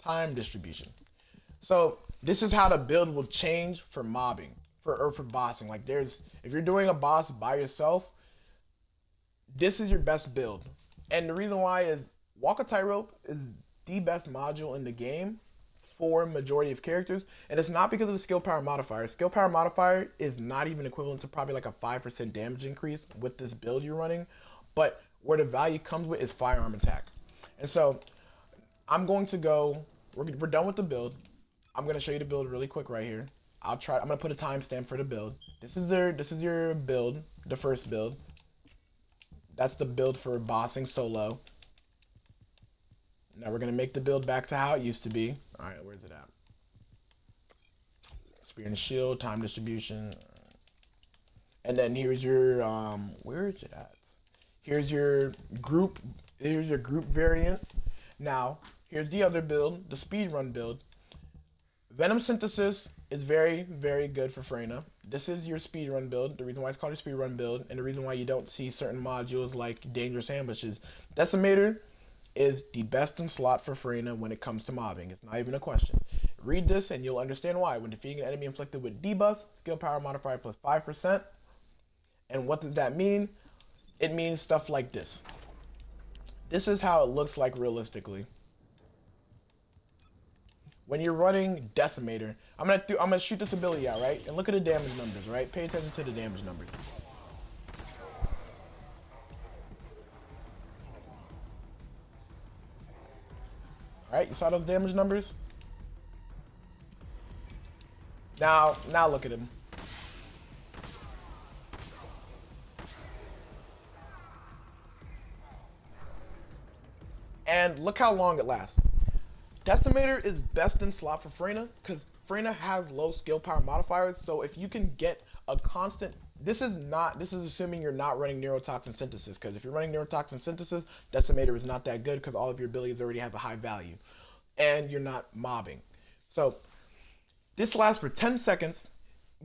Time Distribution. So this is how the build will change for mobbing, for bossing. Like if you're doing a boss by yourself, this is your best build. And the reason why is Walk a Tightrope is the best module in the game for majority of characters, and it's not because of the skill power modifier. Skill power modifier is not even equivalent to probably like a 5% damage increase with this build you're running, but where the value comes with is firearm attack. And so I'm going to go, we're done with the build. I'm going to show you the build really quick right here. I'm going to put a timestamp for the build. This is your build, the first build. That's the build for bossing solo. Now we're going to make the build back to how it used to be. Alright, where's it at? Spear and Shield, Time Distribution. And then here's your, where is it at? Here's your group variant. Now, here's the other build, the speedrun build. Venom Synthesis is very, very good for Freyna. This is your speedrun build. The reason why it's called a speedrun build, and the reason why you don't see certain modules like Dangerous Ambushes. Decimator is the best in slot for Freyna when it comes to mobbing. It's not even a question. Read this and you'll understand why. When defeating an enemy inflicted with debuffs, skill power modifier plus 5%. And what does that mean? It means stuff like this. This is how it looks like realistically. When you're running Decimator, I'm gonna shoot this ability out, right? And look at the damage numbers, right? Pay attention to the damage numbers. Alright, you saw those damage numbers? Now look at him. And look how long it lasts. Decimator is best in slot for Freyna because Freyna has low skill power modifiers. So if you can get a constant, this is assuming you're not running Neurotoxin Synthesis, because if you're running Neurotoxin Synthesis, Decimator is not that good because all of your abilities already have a high value and you're not mobbing. So this lasts for 10 seconds,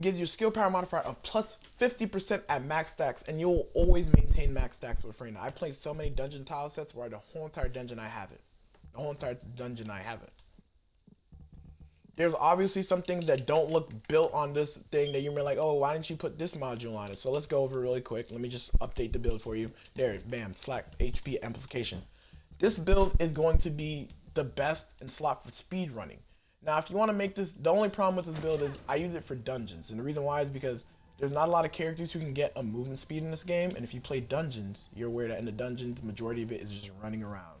gives you a skill power modifier of plus 50% at max stacks, and you'll always maintain max stacks with Freyna. I played so many dungeon tile sets where the whole entire dungeon I have it. There's obviously some things that don't look built on this thing that you're like, oh, why didn't you put this module on it? So let's go over really quick. Let me just update the build for you. There, bam, slack HP amplification. This build is going to be the best in slot for speed running. Now, if you want to make this, the only problem with this build is I use it for dungeons. And the reason why is because there's not a lot of characters who can get a movement speed in this game. And if you play dungeons, you're aware that in the dungeons, the majority of it is just running around.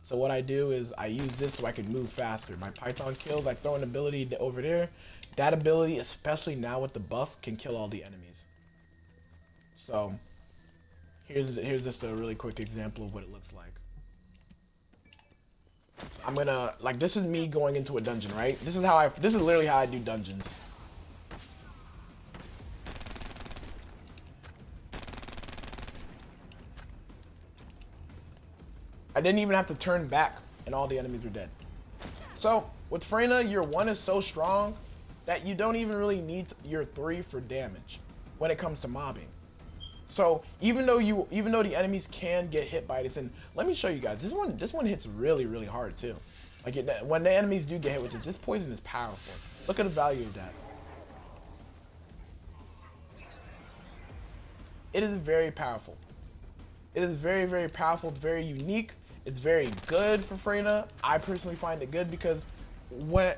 So what I do is I use this so I can move faster. My Python kills, I throw an ability over there. That ability, especially now with the buff, can kill all the enemies. So here's just a really quick example of what it looks like. I'm gonna, like, this is me going into a dungeon, right? This is literally how I do dungeons. I didn't even have to turn back and all the enemies are dead. So with Freyna, your 1 is so strong that you don't even really need your 3 for damage when it comes to mobbing. So even though the enemies can get hit by this, and let me show you guys, this one hits really, really hard too. Like when the enemies do get hit with it, this poison is powerful. Look at the value of that. It is very powerful. It is very, very powerful. It's very unique. It's very good for Freyna. I personally find it good because when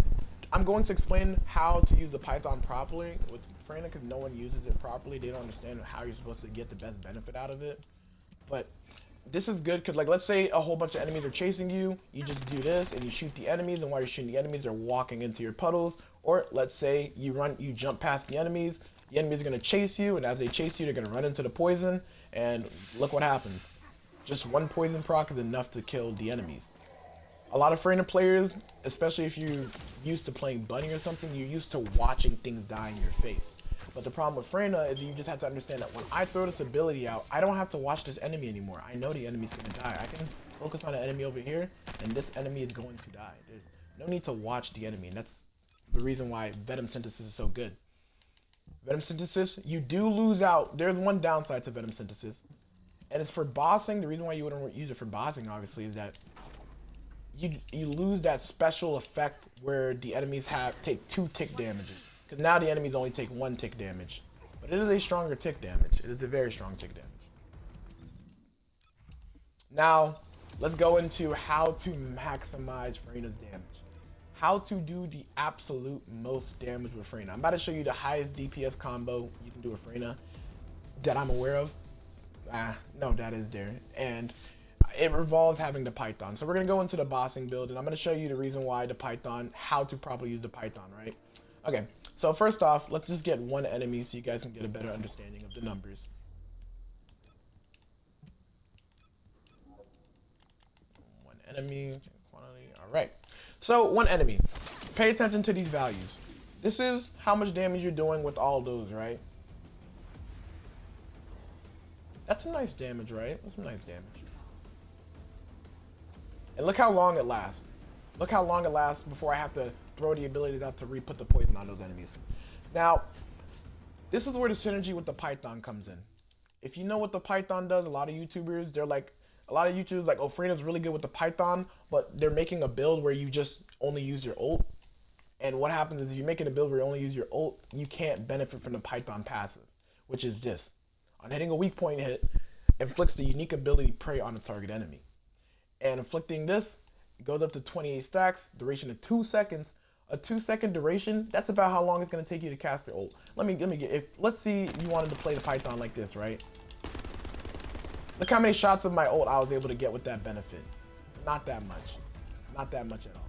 I'm going to explain how to use the Python properly with Freyna, because no one uses it properly. They don't understand how you're supposed to get the best benefit out of it. But this is good because, like, let's say a whole bunch of enemies are chasing you. You just do this and you shoot the enemies, and while you're shooting the enemies, they're walking into your puddles. Or let's say you jump past the enemies. The enemies are going to chase you, and as they chase you, they're going to run into the poison, and look what happens. Just one poison proc is enough to kill the enemies. A lot of Freyna players, especially if you're used to playing Bunny or something, you're used to watching things die in your face. But the problem with Freyna is you just have to understand that when I throw this ability out, I don't have to watch this enemy anymore. I know the enemy's going to die. I can focus on an enemy over here, and this enemy is going to die. There's no need to watch the enemy, and that's the reason why Venom Synthesis is so good. Venom Synthesis, you do lose out. There's one downside to Venom Synthesis, and it's for bossing. The reason why you wouldn't use it for bossing, obviously, is that you lose that special effect where the enemies take 2 tick damages. Because now the enemies only take 1 tick damage. But it is a stronger tick damage. It is a very strong tick damage. Now, let's go into how to maximize Freyna's damage. How to do the absolute most damage with Freyna. I'm about to show you the highest DPS combo you can do with Freyna that I'm aware of. No, that is there. And it revolves having the Python. So we're going to go into the bossing build, and I'm going to show you the reason why the Python, how to properly use the Python, right? Okay, so first off, let's just get one enemy so you guys can get a better understanding of the numbers. One enemy, quantity, alright. So, one enemy. Pay attention to these values. This is how much damage you're doing with all those, right? That's some nice damage, right? That's some nice damage. And look how long it lasts. Look how long it lasts before I have to throw the abilities out to re-put the poison on those enemies. Now, this is where the synergy with the Python comes in. If you know what the Python does, a lot of YouTubers, like, oh, Freyna's really good with the Python, but they're making a build where you just only use your ult. And what happens is if you make an ability where you only use your ult, you can't benefit from the Python passive, which is this. On hitting a weak point hit, inflicts the unique ability prey on a target enemy. And inflicting this, it goes up to 28 stacks, duration of 2 seconds. A 2-second duration, that's about how long it's gonna take you to cast your ult. Let's see you wanted to play the Python like this, right? Look how many shots of my ult I was able to get with that benefit. Not that much. Not that much at all.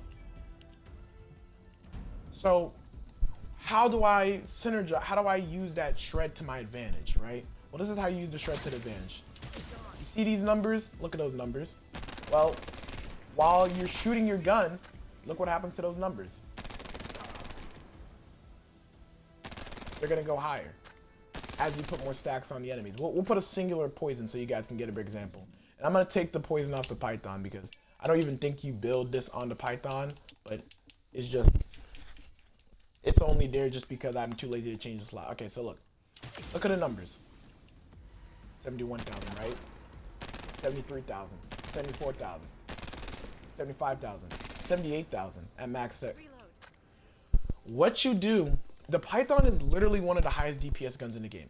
So, how do I synergize? How do I use that shred to my advantage, right? Well, this is how you use the shred to the advantage. You see these numbers? Look at those numbers. Well, while you're shooting your gun, look what happens to those numbers. They're gonna go higher as you put more stacks on the enemies. We'll put a singular poison so you guys can get a big example. And I'm gonna take the poison off the Python because I don't even think you build this on the Python, but it's only there just because I'm too lazy to change the slot. Okay, so look at the numbers. 71,000, right? 73,000, 74,000, 75,000, 78,000 at max set. What you do, the Python is literally one of the highest DPS guns in the game.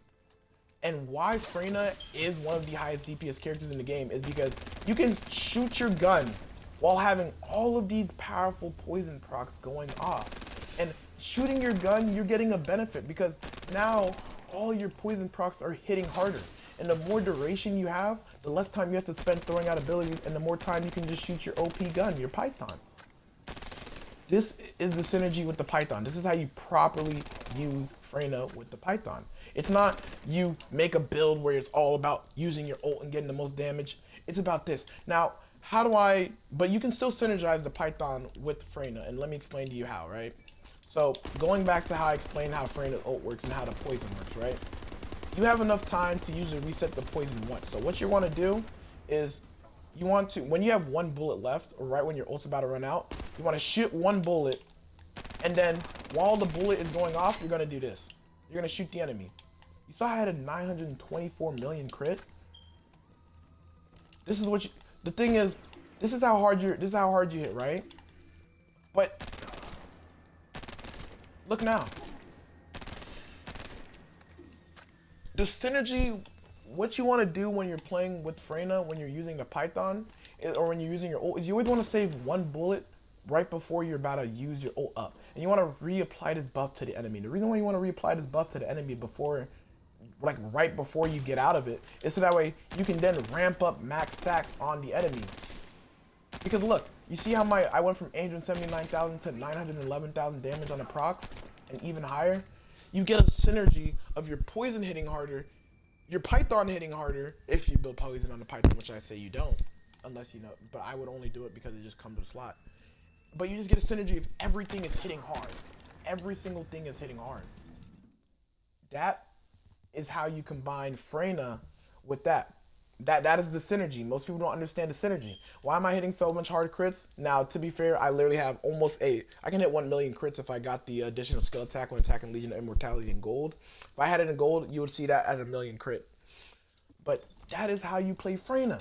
And why Freyna is one of the highest DPS characters in the game is because you can shoot your gun while having all of these powerful poison procs going off. And shooting your gun, you're getting a benefit because now all your poison procs are hitting harder. And the more duration you have, the less time you have to spend throwing out abilities, and the more time you can just shoot your OP gun, your Python. This is the synergy with the Python. This is how you properly use Freyna with the Python. It's not you make a build where it's all about using your ult and getting the most damage. It's about this. Now, but you can still synergize the Python with Freyna, and let me explain to you how, right? So, going back to how I explained how Freyna's ult works and how the poison works, right? You have enough time to usually reset the poison once. So what you want to do is when you have one bullet left, or right when your ult's about to run out, you want to shoot one bullet, and then while the bullet is going off, you're going to do this. You're going to shoot the enemy. You saw I had a 924 million crit? This is the thing is, this is how hard you hit, right? But look now. The synergy, what you want to do when you're playing with Freyna, when you're using the Python, or when you're using your ult, is you always want to save one bullet right before you're about to use your ult up. And you want to reapply this buff to the enemy. The reason why you want to reapply this buff to the enemy right before you get out of it, is so that way you can then ramp up max stacks on the enemy. Because look, you see how I went from 879,000 to 911,000 damage on the procs, and even higher? You get a synergy of your poison hitting harder, your Python hitting harder, if you build poison on the Python, which I say you don't, unless you know, but I would only do it because it just comes with a slot. But you just get a synergy if everything is hitting hard. Every single thing is hitting hard. That is how you combine Freyna with that. That is the synergy. Most people don't understand the synergy. Why am I hitting so much hard crits? Now, to be fair, I literally have almost I can hit 1 million crits if I got the additional skill attack when attacking Legion of Immortality in gold. If I had it in gold, you would see that as a 1 million crit. But that is how you play Freyna.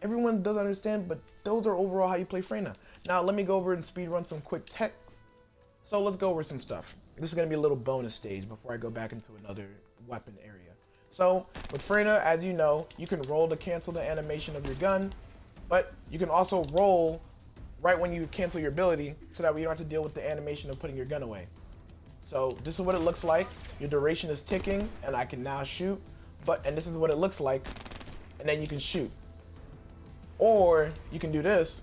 Everyone doesn't understand, but those are overall how you play Freyna. Now, let me go over and speed run some quick text. So let's go over some stuff. This is going to be a little bonus stage before I go back into another weapon area. So, with Freyna, as you know, you can roll to cancel the animation of your gun, but you can also roll right when you cancel your ability, so that way you don't have to deal with the animation of putting your gun away. So, this is what it looks like. Your duration is ticking, and I can now shoot, and this is what it looks like, and then you can shoot. Or, you can do this,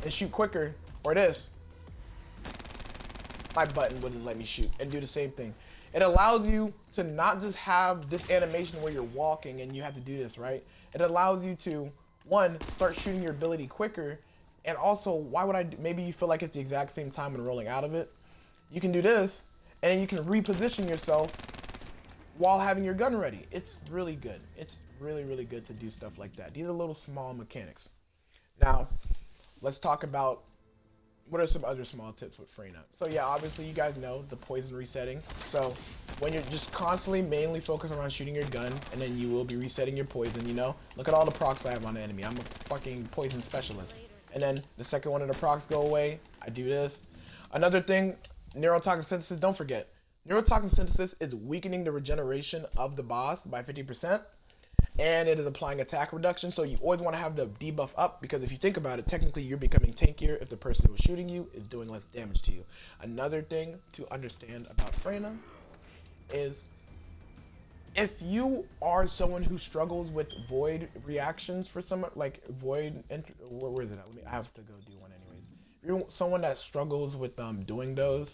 and shoot quicker, or this. My button wouldn't let me shoot, and do the same thing. It allows you to not just have this animation where you're walking and you have to do this, right? It allows you to, one, start shooting your ability quicker, and also, maybe you feel like it's the exact same time when rolling out of it. You can do this, and then you can reposition yourself while having your gun ready. It's really good. It's really, really good to do stuff like that. These are little small mechanics. Now, let's talk about what are some other small tips with Freyna. So yeah, obviously you guys know the poison resetting. So when you're just constantly mainly focused around shooting your gun, and then you will be resetting your poison, you know? Look at all the procs I have on the enemy. I'm a fucking poison specialist. And then the second one of the procs go away, I do this. Another thing, Neurotoxin Synthesis, don't forget, Neurotoxin Synthesis is weakening the regeneration of the boss by 50%, and it is applying attack reduction, so you always want to have the debuff up, because if you think about it, technically you're becoming tankier if the person who's shooting you is doing less damage to you. Another thing to understand about Freyna is, if you are someone who struggles with void reactions for some, like void, where is it at? I have to go do one anyways. If you're someone that struggles with doing those,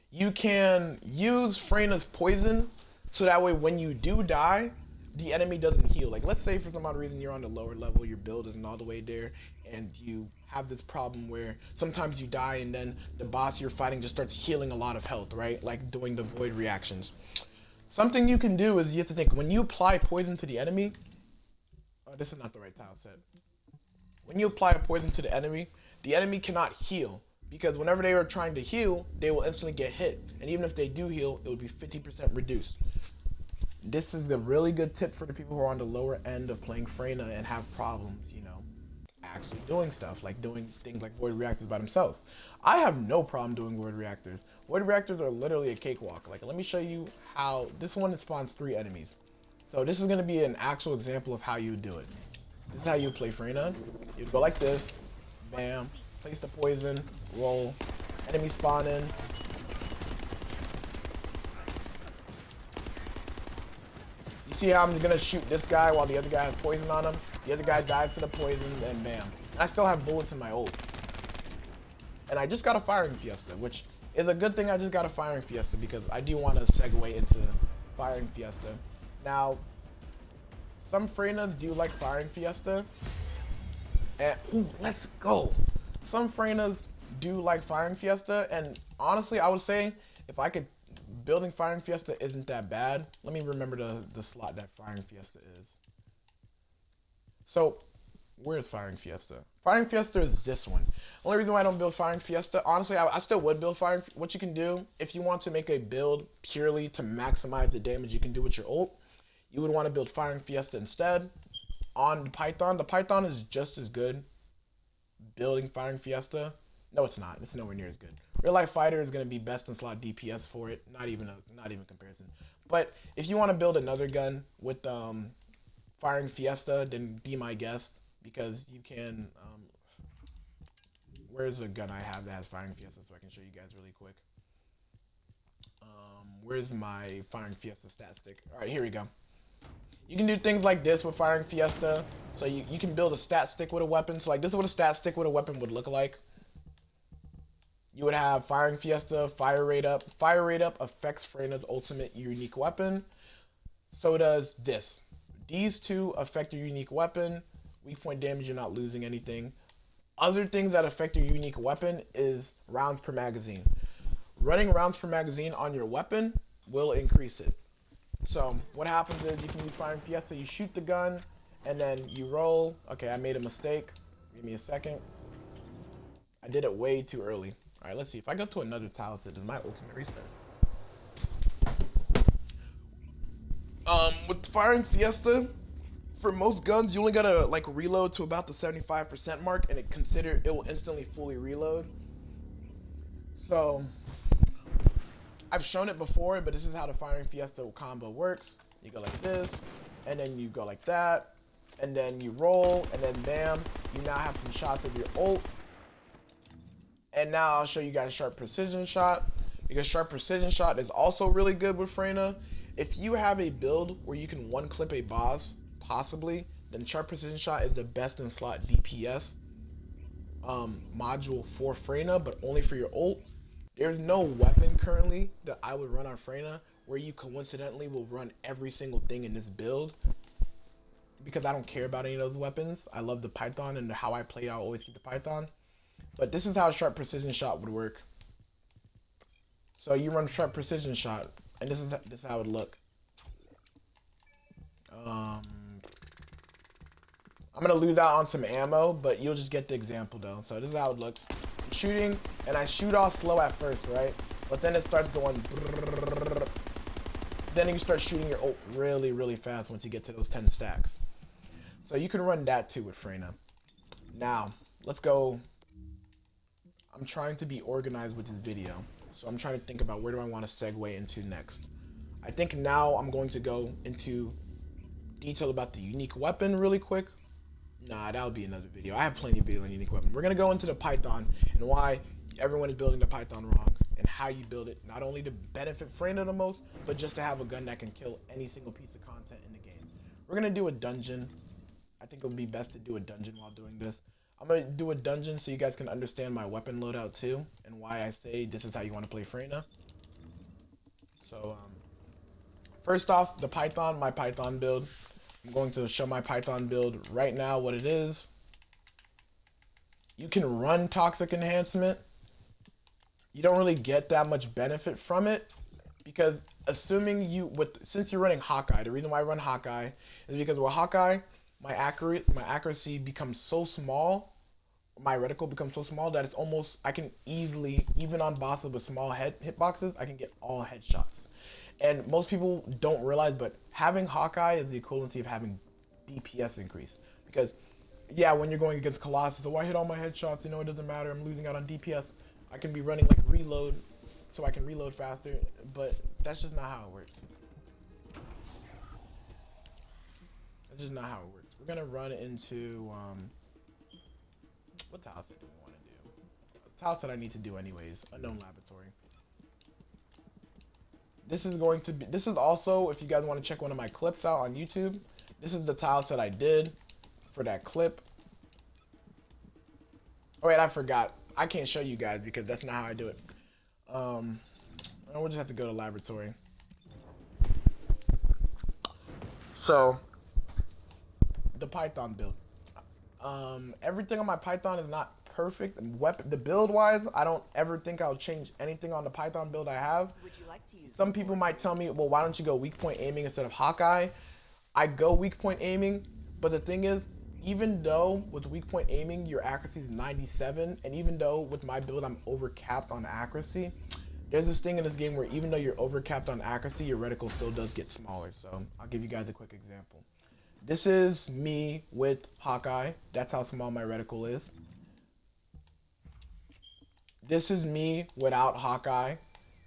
you can use Freyna's poison, so that way when you do die, the enemy doesn't heal. Like, let's say for some odd reason you're on the lower level, your build isn't all the way there, and you have this problem where sometimes you die and then the boss you're fighting just starts healing a lot of health, right? Like doing the void reactions. Something you can do is you have to think, when you apply poison to the enemy, oh, this is not the right tile set. When you apply a poison to the enemy cannot heal, because whenever they are trying to heal, they will instantly get hit. And even if they do heal, it will be 50% reduced. This is a really good tip for the people who are on the lower end of playing Freyna and have problems, you know, actually doing stuff, like doing things like void reactors by themselves. I have no problem doing void reactors. Void reactors are literally a cakewalk. Like, let me show you how. This one spawns 3 enemies. So this is going to be an actual example of how you do it. This is how you play Freyna. You go like this, bam, place the poison, roll, enemy spawn in. You see how I'm going to shoot this guy while the other guy has poison on him? The other guy dies to the poison, and bam. And I still have bullets in my ult. And I just got a firing Fiesta, which is a good thing. I just got a firing Fiesta because I do want to segue into firing Fiesta. Now, some Freynas do like firing Fiesta. And, ooh, let's go. Some Freynas do like firing Fiesta, and honestly, I would say if I could, building firing Fiesta isn't that bad. Let me remember the slot that firing Fiesta is. So, where's firing Fiesta? Firing Fiesta is this one. Only reason why I don't build firing Fiesta, honestly, I still would build firing. What you can do, if you want to make a build purely to maximize the damage you can do with your ult, you would want to build firing Fiesta instead. On Python, the Python is just as good building firing Fiesta. No, it's not. It's nowhere near as good. Real life fighter is going to be best in slot DPS for it. Not even comparison. But if you want to build another gun with firing Fiesta, then be my guest, because you can. Where's the gun I have that has firing Fiesta, so I can show you guys really quick. Where's my firing Fiesta stat stick? All right, here we go. You can do things like this with firing Fiesta. So you can build a stat stick with a weapon. So like, this is what a stat stick with a weapon would look like. You would have firing Fiesta, fire rate up. Fire rate up affects Freyna's ultimate unique weapon. So does this. These two affect your unique weapon. Weak point damage, you're not losing anything. Other things that affect your unique weapon is rounds per magazine. Running rounds per magazine on your weapon will increase it. So what happens is you can use firing Fiesta, you shoot the gun, and then you roll. Okay, I made a mistake. Give me a second. I did it way too early. All right, let's see. If I go to another tile set, does my ultimate restart? With firing Fiesta, for most guns, you only gotta like reload to about the 75% mark, and it will instantly fully reload. So I've shown it before, but this is how the firing Fiesta combo works. You go like this, and then you go like that, and then you roll, and then bam, you now have some shots of your ult. And now I'll show you guys Sharp Precision Shot, because Sharp Precision Shot is also really good with Freyna. If you have a build where you can one clip a boss, possibly, then Sharp Precision Shot is the best in slot DPS module for Freyna, but only for your ult. There's no weapon currently that I would run on Freyna where you coincidentally will run every single thing in this build, because I don't care about any of those weapons. I love the Python, and how I play, I'll always keep the Python. But this is how Sharp Precision Shot would work. So you run Sharp Precision Shot, and this is how it would look. I'm gonna lose out on some ammo, but you'll just get the example though. So this is how it looks. I'm shooting, and I shoot off slow at first, right? But then it starts going. Then you start shooting your ult really, really fast once you get to those 10 stacks. So you can run that too with Freyna. Now let's go I'm trying to be organized with this video. So I'm trying to think about where do I want to segue into next. I think now I'm going to go into detail about the unique weapon really quick. Nah, that'll be another video. I have plenty of videos on unique weapon. We're gonna go into the Python and why everyone is building the Python wrong and how you build it, not only to benefit Freyna the most, but just to have a gun that can kill any single piece of content in the game. We're gonna do a dungeon. I think it would be best to do a dungeon while doing this. I'm gonna do a dungeon so you guys can understand my weapon loadout too, and why I say this is how you want to play Freyna. So first off, the Python, my Python build. I'm going to show my Python build right now, what it is. You can run toxic enhancement. You don't really get that much benefit from it because since you're running Hawkeye, the reason why I run Hawkeye is because with Hawkeye, my accuracy becomes so small, my reticle becomes so small that it's almost, I can easily, even on bosses with small hitboxes, I can get all headshots. And most people don't realize, but having Hawkeye is the equivalency of having DPS increase. Because, yeah, when you're going against Colossus, oh, I hit all my headshots, you know, it doesn't matter, I'm losing out on DPS. I can be running like reload, so I can reload faster, but that's just not how it works. That's just not how it works. We're gonna run into, what tiles do we want to do? The tiles that I need to do anyways, unknown laboratory. This is also, if you guys want to check one of my clips out on YouTube, this is the tiles that I did for that clip. Oh wait, I forgot. I can't show you guys because that's not how I do it. We'll just have to go to laboratory. So, the Python build. Everything on my Python is not perfect. The build wise, I don't ever think I'll change anything on the Python build I have. Would you like to use Some people might tell me, well, why don't you go weak point aiming instead of Hawkeye? I go weak point aiming, but the thing is, even though with weak point aiming your accuracy is 97, and even though with my build I'm overcapped on accuracy, there's this thing in this game where even though you're overcapped on accuracy, your reticle still does get smaller. So I'll give you guys a quick example. This is me with Hawkeye. That's how small my reticle is. This is me without Hawkeye.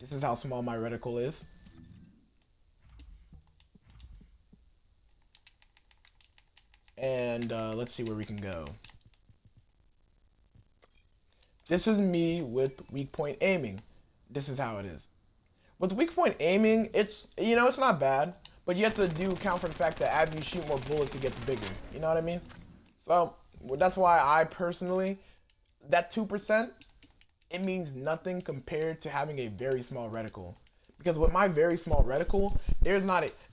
This is how small my reticle is. And let's see where we can go. This is me with weak point aiming. This is how it is. With weak point aiming, it's not bad, but you have to account for the fact that as you shoot more bullets, it gets bigger. You know what I mean? So that's why I personally, that 2%, it means nothing compared to having a very small reticle. Because with my very small reticle,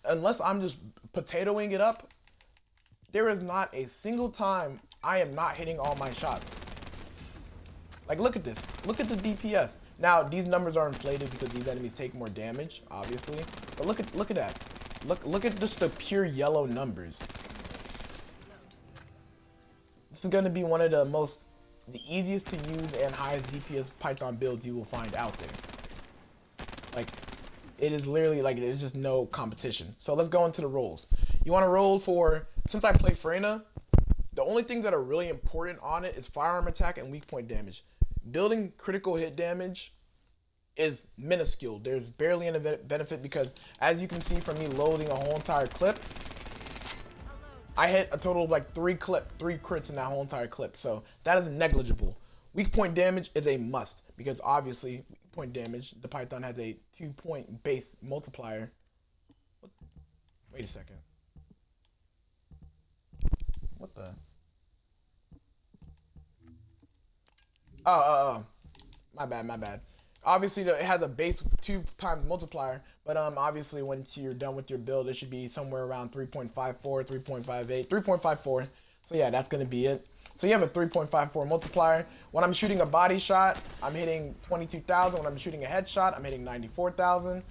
unless I'm just potatoing it up, there is not a single time I am not hitting all my shots. Like, look at this. Look at the DPS. Now, these numbers are inflated because these enemies take more damage, obviously. But look at that. Look at just the pure yellow numbers. This is going to be one of the easiest to use and highest DPS Python builds you will find out there. Like, it is literally, like, there's just no competition. So let's go into the roles. You want to roll for, since I play Freyna, the only things that are really important on it is firearm attack and weak point damage. Building critical hit damage is minuscule. There's barely any benefit because, as you can see from me loading a whole entire clip, I hit a total of like 3 crits in that whole entire clip. So that is negligible. Weak point damage is a must because obviously weak point damage, the Python has a 2-point base multiplier. Wait a second. What the? Oh, my bad. Obviously, it has a base 2 times multiplier, but obviously, once you're done with your build, it should be somewhere around 3.54, 3.58, 3.54. So yeah, that's gonna be it. So you have a 3.54 multiplier. When I'm shooting a body shot, I'm hitting 22,000. When I'm shooting a headshot, I'm hitting 94,000.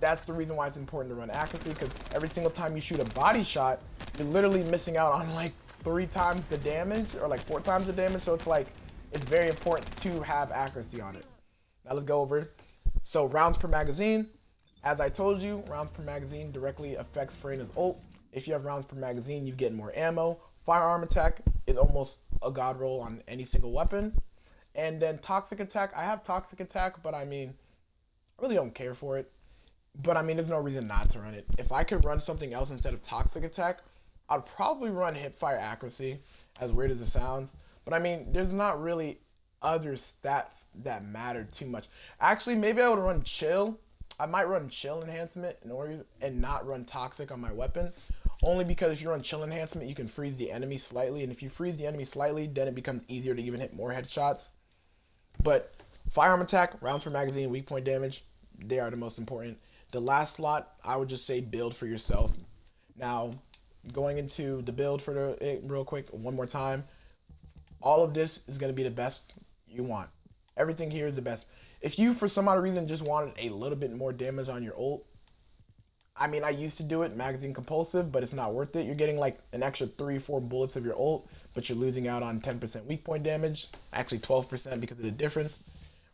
That's the reason why it's important to run accuracy, because every single time you shoot a body shot, you're literally missing out on like 3 times the damage or like 4 times the damage. So it's very important to have accuracy on it. Now let's go over. So rounds per magazine, as I told you, rounds per magazine directly affects Freyna's ult. If you have rounds per magazine, you get more ammo. Firearm attack is almost a god roll on any single weapon. And then Toxic Attack, I have Toxic Attack, but I mean, I really don't care for it. But I mean, there's no reason not to run it. If I could run something else instead of Toxic Attack, I'd probably run Hipfire Accuracy, as weird as it sounds. But I mean, there's not really other stats that matter too much. Actually, maybe I would run Chill. I might run Chill Enhancement in order and not run Toxic on my weapon. Only because if you run Chill Enhancement, you can freeze the enemy slightly. And if you freeze the enemy slightly, then it becomes easier to even hit more headshots. But Firearm Attack, rounds per magazine, weak point damage, they are the most important. The last slot, I would just say build for yourself. Now, going into the build for it real quick, one more time. All of this is going to be the best you want. Everything here is the best. If you, for some odd reason, just wanted a little bit more damage on your ult, I mean, I used to do it, magazine compulsive, but it's not worth it. You're getting like an extra 3-4 bullets of your ult, but you're losing out on 10% weak point damage. Actually 12% because of the difference.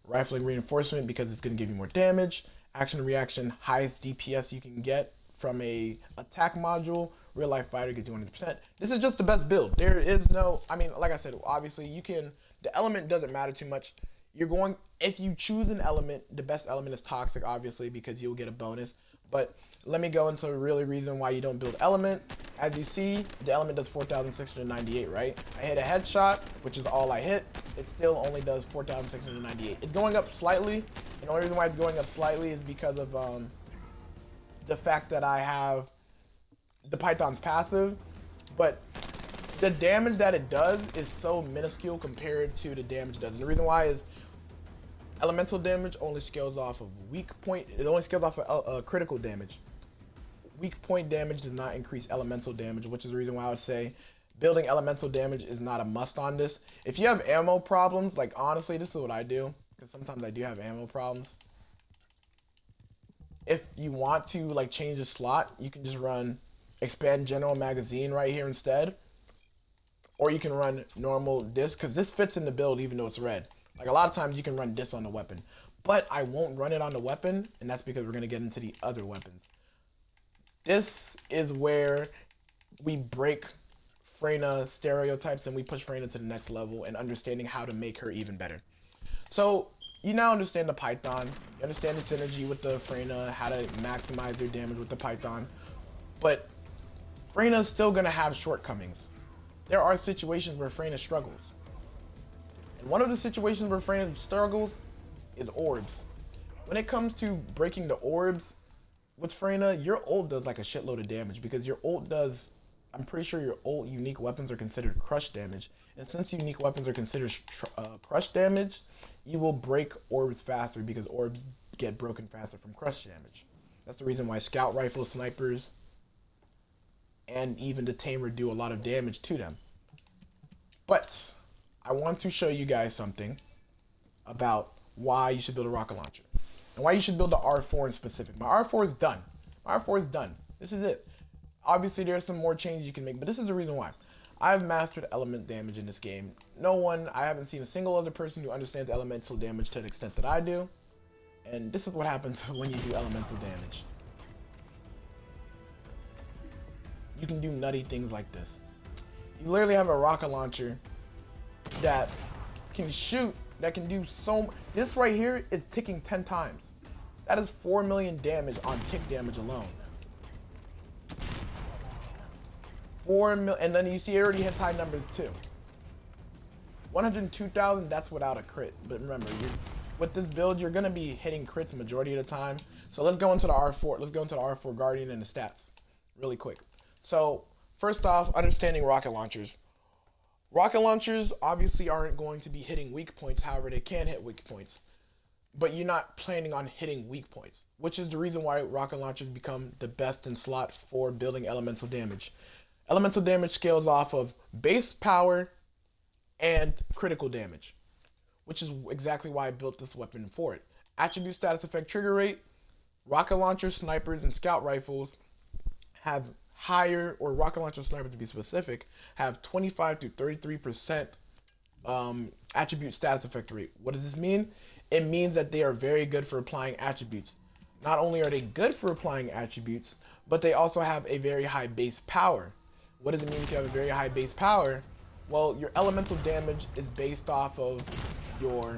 Rifling reinforcement because it's going to give you more damage. Action and reaction, highest DPS you can get from a attack module. Real life fighter gets you 100%. This is just the best build. There is no, I mean, like I said, obviously you can, the element doesn't matter too much. You're going, if you choose an element, the best element is Toxic, obviously, because you'll get a bonus. But let me go into the really reason why you don't build element. As you see, the element does 4,698, right? I hit a headshot, which is all I hit. It still only does 4,698. It's going up slightly. And the only reason why it's going up slightly is because of the fact that I have the Python's passive. But the damage that it does is so minuscule compared to the damage it does. And the reason why is elemental damage only scales off of weak point. It only scales off of critical damage. Weak point damage does not increase elemental damage, which is the reason why I would say building elemental damage is not a must on this. If you have ammo problems, like honestly, this is what I do, because sometimes I do have ammo problems. If you want to like change the slot, you can just run expand general magazine right here instead. Or you can run normal disc, because this fits in the build even though it's red. Like a lot of times you can run disc on the weapon. But I won't run it on the weapon, and that's because we're going to get into the other weapons. This is where we break Freyna stereotypes and we push Freyna to the next level and understanding how to make her even better. So you now understand the Python, you understand the synergy with the Freyna, how to maximize your damage with the Python. But Freyna's still going to have shortcomings. There are situations where Freyna struggles. And one of the situations where Freyna struggles is orbs. When it comes to breaking the orbs with Freyna, your ult does like a shitload of damage because your ult does, I'm pretty sure your ult unique weapons are considered crush damage. And since unique weapons are considered crush damage, you will break orbs faster because orbs get broken faster from crush damage. That's the reason why scout rifle snipers and even the tamer do a lot of damage to them. But I want to show you guys something about why you should build a rocket launcher and why you should build the R4 in specific. My R4 is done. My R4 is done. This is it. Obviously there's some more changes you can make, but this is the reason why. I've mastered element damage in this game. I haven't seen a single other person who understands elemental damage to the extent that I do. And this is what happens when you do elemental damage. You can do nutty things like this. You literally have a rocket launcher that can shoot, that can do so much. This right here is ticking 10 times. That is 4 million damage on tick damage alone. 4 million, and then you see it already hits high numbers too. 102,000, that's without a crit. But remember, with this build, you're gonna be hitting crits majority of the time. So let's go into the R4. Let's go into the R4 Guardian and the stats really quick. So first off, understanding rocket launchers. Rocket launchers obviously aren't going to be hitting weak points, however they can hit weak points. But you're not planning on hitting weak points, which is the reason why rocket launchers become the best in slot for building elemental damage. Elemental damage scales off of base power and critical damage, which is exactly why I built this weapon for it. Attribute status effect trigger rate, rocket launchers, snipers, and scout rifles have higher, or rocket launcher snipers to be specific, have 25 to 33% attribute status effect rate. What does this mean? It means that they are very good for applying attributes. Not only are they good for applying attributes, but they also have a very high base power. What does it mean if you have a very high base power? Well, your elemental damage is based off of your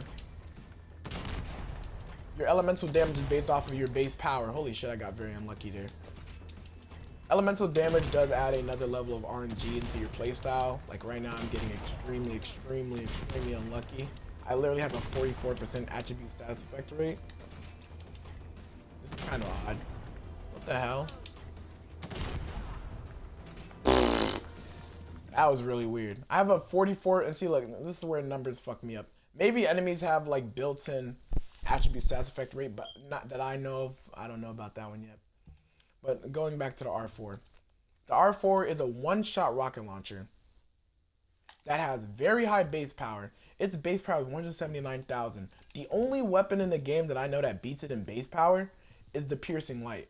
elemental damage is based off of your base power. Holy shit, I got very unlucky there. Elemental damage does add another level of RNG into your playstyle. Like right now, I'm getting extremely unlucky. I literally have a 44% attribute status effect rate. This is kind of odd. What the hell? That was really weird. I have a 44, and see, look, this is where numbers fuck me up. Maybe enemies have like built-in attribute status effect rate, but not that I know of. I don't know about that one yet. But going back to the R4. The R4 is a one-shot rocket launcher that has very high base power. Its base power is 179,000. The only weapon in the game that I know that beats it in base power is the piercing light.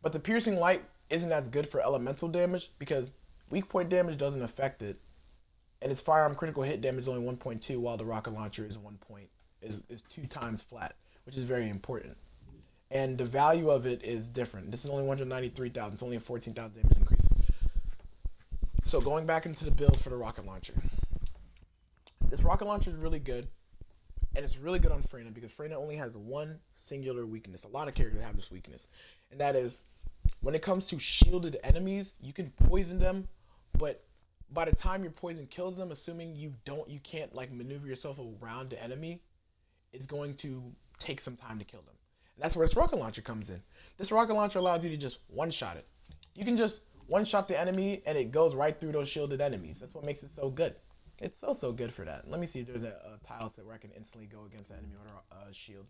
But the piercing light isn't as good for elemental damage because weak point damage doesn't affect it. And its firearm critical hit damage is only 1.2 while the rocket launcher is 2 times flat, which is very important. And the value of it is different. This is only 193,000. It's only a 14,000 damage increase. So going back into the build for the rocket launcher. This rocket launcher is really good. And it's really good on Freyna because Freyna only has one singular weakness. A lot of characters have this weakness. And that is, when it comes to shielded enemies, you can poison them, but by the time your poison kills them, assuming you can't like maneuver yourself around the enemy, it's going to take some time to kill them. And that's where this rocket launcher comes in. This rocket launcher allows you to just one-shot it. You can just one-shot the enemy and it goes right through those shielded enemies. That's what makes it so good. It's so good for that. Let me see if there's a tile set where I can instantly go against the enemy with a shield.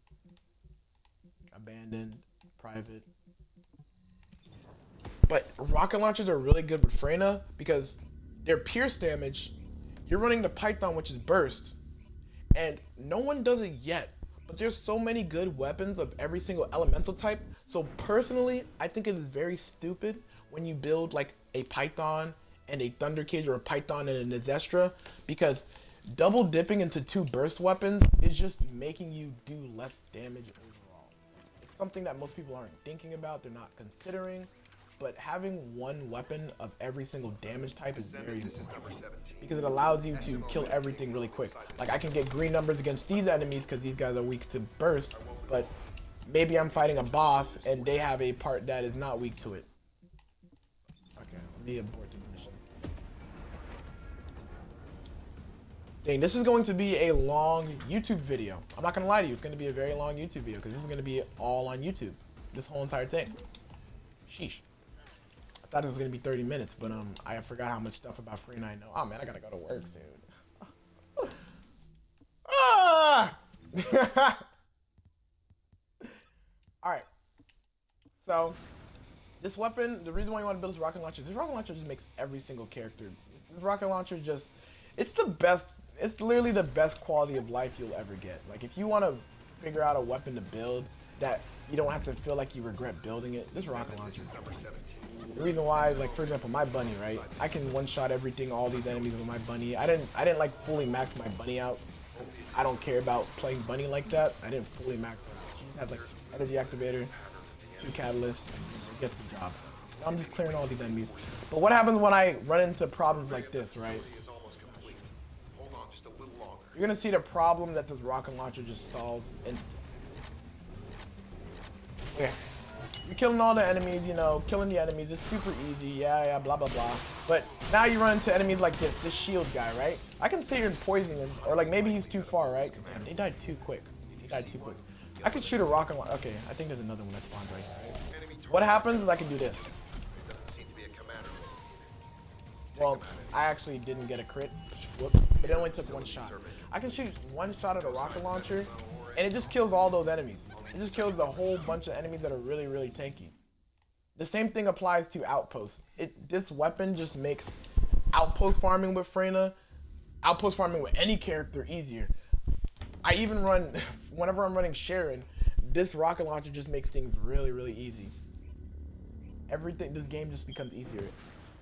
Abandoned, private. But rocket launchers are really good with Freyna because their pierce damage, you're running the Python, which is burst, and no one does it yet. But there's so many good weapons of every single elemental type. So personally, I think it is very stupid when you build like a Python and a Thunder Cage or a Python and a Nezestra, because double dipping into 2 burst weapons is just making you do less damage overall. It's something that most people aren't thinking about, they're not considering. But having one weapon of every single damage type is very important because it allows you to kill everything really quick. Like I can get green numbers against these enemies because these guys are weak to burst, but maybe I'm fighting a boss and they have a part that is not weak to it. Okay, let me abort this mission. Dang, this is going to be a long YouTube video. I'm not gonna lie to you, it's gonna be a very long YouTube video because this is gonna be all on YouTube. This whole entire thing. Sheesh. I thought it was gonna be 30 minutes, but I forgot how much stuff about Freyna I know. Oh man, I gotta go to work soon. Ah! Alright. So, this weapon, the reason why you want to build this rocket launcher just makes every single character. This rocket launcher just, it's the best, it's literally the best quality of life you'll ever get. Like, if you want to figure out a weapon to build that you don't have to feel like you regret building it, this rocket launcher is number 17. The reason why, like for example, my bunny, right? I can one-shot everything, all these enemies with my bunny. I didn't like fully max my bunny out. I don't care about playing bunny like that. I didn't fully max her out. She just had like energy activator, 2 catalysts, and gets the job. I'm just clearing all these enemies. But what happens when I run into problems like this, right? You're gonna see the problem that this rocket launcher just solves instantly. Okay. You're killing all the enemies, you know, killing the enemies, it's super easy, yeah, blah, blah, blah. But now you run into enemies like this shield guy, right? I can sit here and poison him, or like maybe he's too far, right? Damn, they died too quick. I could shoot a rocket launcher. Okay, I think there's another one that spawns right here, right? What happens is I can do this. Well, I actually didn't get a crit, whoops, but it only took 1 shot. I can shoot 1 shot at a rocket launcher, and it just kills all those enemies. It just kills a whole bunch of enemies that are really, really tanky. The same thing applies to outposts. This weapon just makes outpost farming with Freyna, outpost farming with any character easier. I even run, whenever I'm running Sharon, this rocket launcher just makes things really, really easy. Everything, this game just becomes easier.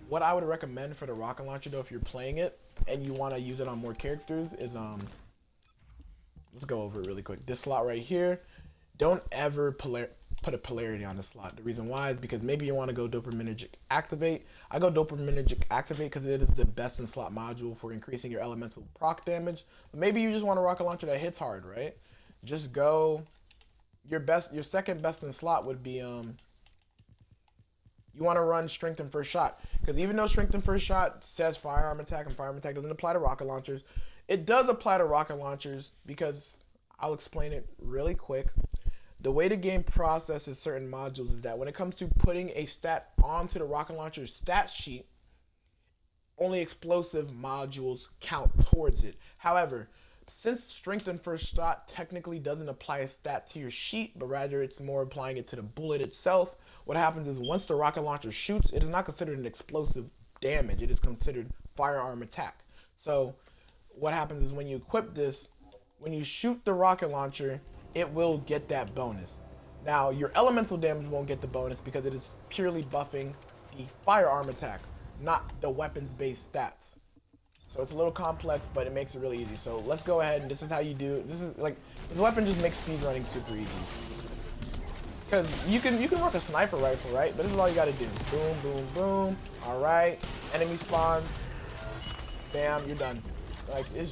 What I would recommend for the rocket launcher though, if you're playing it and you want to use it on more characters, is let's go over it really quick. This slot right here. Don't ever put a polarity on the slot. The reason why is because maybe you want to go dopaminergic activate. I go dopaminergic activate because it is the best in slot module for increasing your elemental proc damage. But maybe you just want a rocket launcher that hits hard, right? Just go your second best in slot would be you want to run strength and first shot, because even though strength and first shot says firearm attack and firearm attack doesn't apply to rocket launchers, it does apply to rocket launchers because I'll explain it really quick. The way the game processes certain modules is that when it comes to putting a stat onto the rocket launcher's stat sheet, only explosive modules count towards it. However, since strength and first shot technically doesn't apply a stat to your sheet, but rather it's more applying it to the bullet itself, what happens is once the rocket launcher shoots, it is not considered an explosive damage. It is considered firearm attack. So what happens is when you equip this, when you shoot the rocket launcher, it will get that bonus. Now, your elemental damage won't get the bonus because it is purely buffing the firearm attack, not the weapons-based stats. So it's a little complex, but it makes it really easy. So let's go ahead, and this is how you do it. This is like, this weapon just makes speed running super easy. Because you can work a sniper rifle, right? But this is all you gotta do. Boom, boom, boom. Alright. Enemy spawns. Bam, you're done. Like, this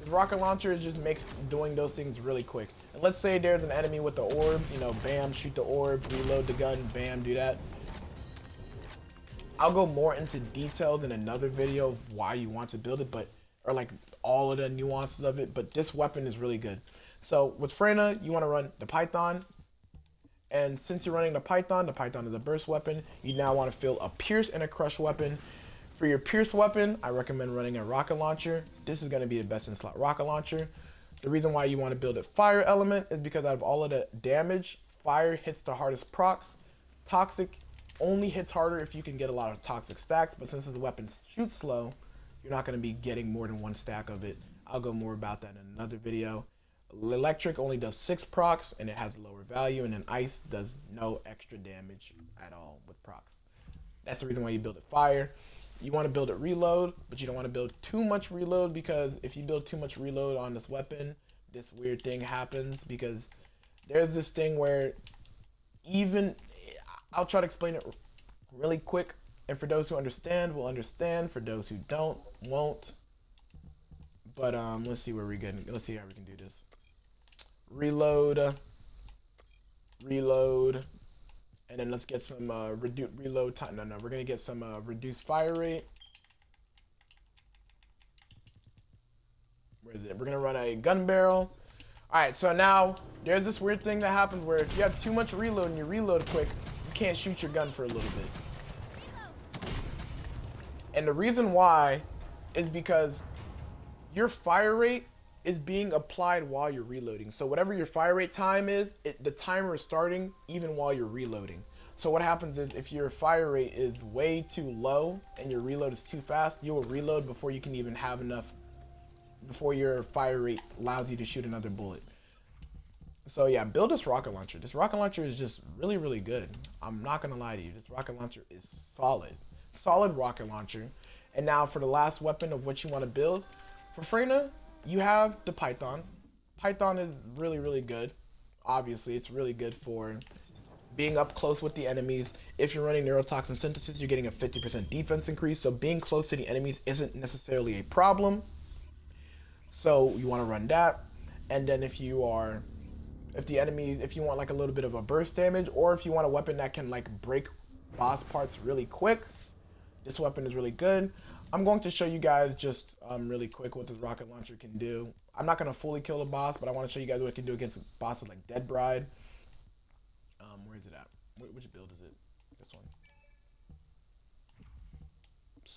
rocket launcher just makes doing those things really quick. And let's say there's an enemy with the orb, you know, bam, shoot the orb, reload the gun, bam, do that. I'll go more into details in another video of why you want to build it, but, or like all of the nuances of it, but this weapon is really good. So with Freyna, you want to run the Python, and since you're running the Python is a burst weapon, you now want to fill a pierce and a crush weapon. For your pierce weapon, I recommend running a rocket launcher. This is going to be the best in slot rocket launcher. The reason why you want to build a fire element is because out of all of the damage, fire hits the hardest procs. Toxic only hits harder if you can get a lot of toxic stacks, but since the weapon shoots slow, you're not going to be getting more than one stack of it. I'll go more about that in another video. Electric only does 6 procs and it has a lower value, and then ice does no extra damage at all with procs. That's the reason why you build it fire. You want to build it reload, but you don't want to build too much reload, because if you build too much reload on this weapon, this weird thing happens, because there's this thing where even, I'll try to explain it really quick, and for those who understand will understand, for those who don't, won't. But let's see where we get, let's see how we can do this. Reload, reload, and then let's get some reload time. No, we're gonna get some reduced fire rate. Where is it? We're gonna run a gun barrel. All right, so now there's this weird thing that happens where if you have too much reload and you reload quick, you can't shoot your gun for a little bit. And the reason why is because your fire rate is being applied while you're reloading. So whatever your fire rate time is, the timer is starting even while you're reloading. So what happens is if your fire rate is way too low and your reload is too fast, you will reload before you can even have enough, before your fire rate allows you to shoot another bullet. So yeah, build this rocket launcher. This rocket launcher is just really, really good. I'm not gonna lie to you. This rocket launcher is solid. Solid rocket launcher. And now for the last weapon of what you want to build, for Freyna, you have the Python. Python is really, really good. Obviously, it's really good for being up close with the enemies. If you're running Neurotoxin Synthesis, you're getting a 50% defense increase, so being close to the enemies isn't necessarily a problem. So you want to run that. And then if you want like a little bit of a burst damage, or if you want a weapon that can like break boss parts really quick, this weapon is really good. I'm going to show you guys just really quick what this rocket launcher can do. I'm not going to fully kill the boss, but I want to show you guys what it can do against bosses like Dead Bride. Where is it at? Which build is it? This one.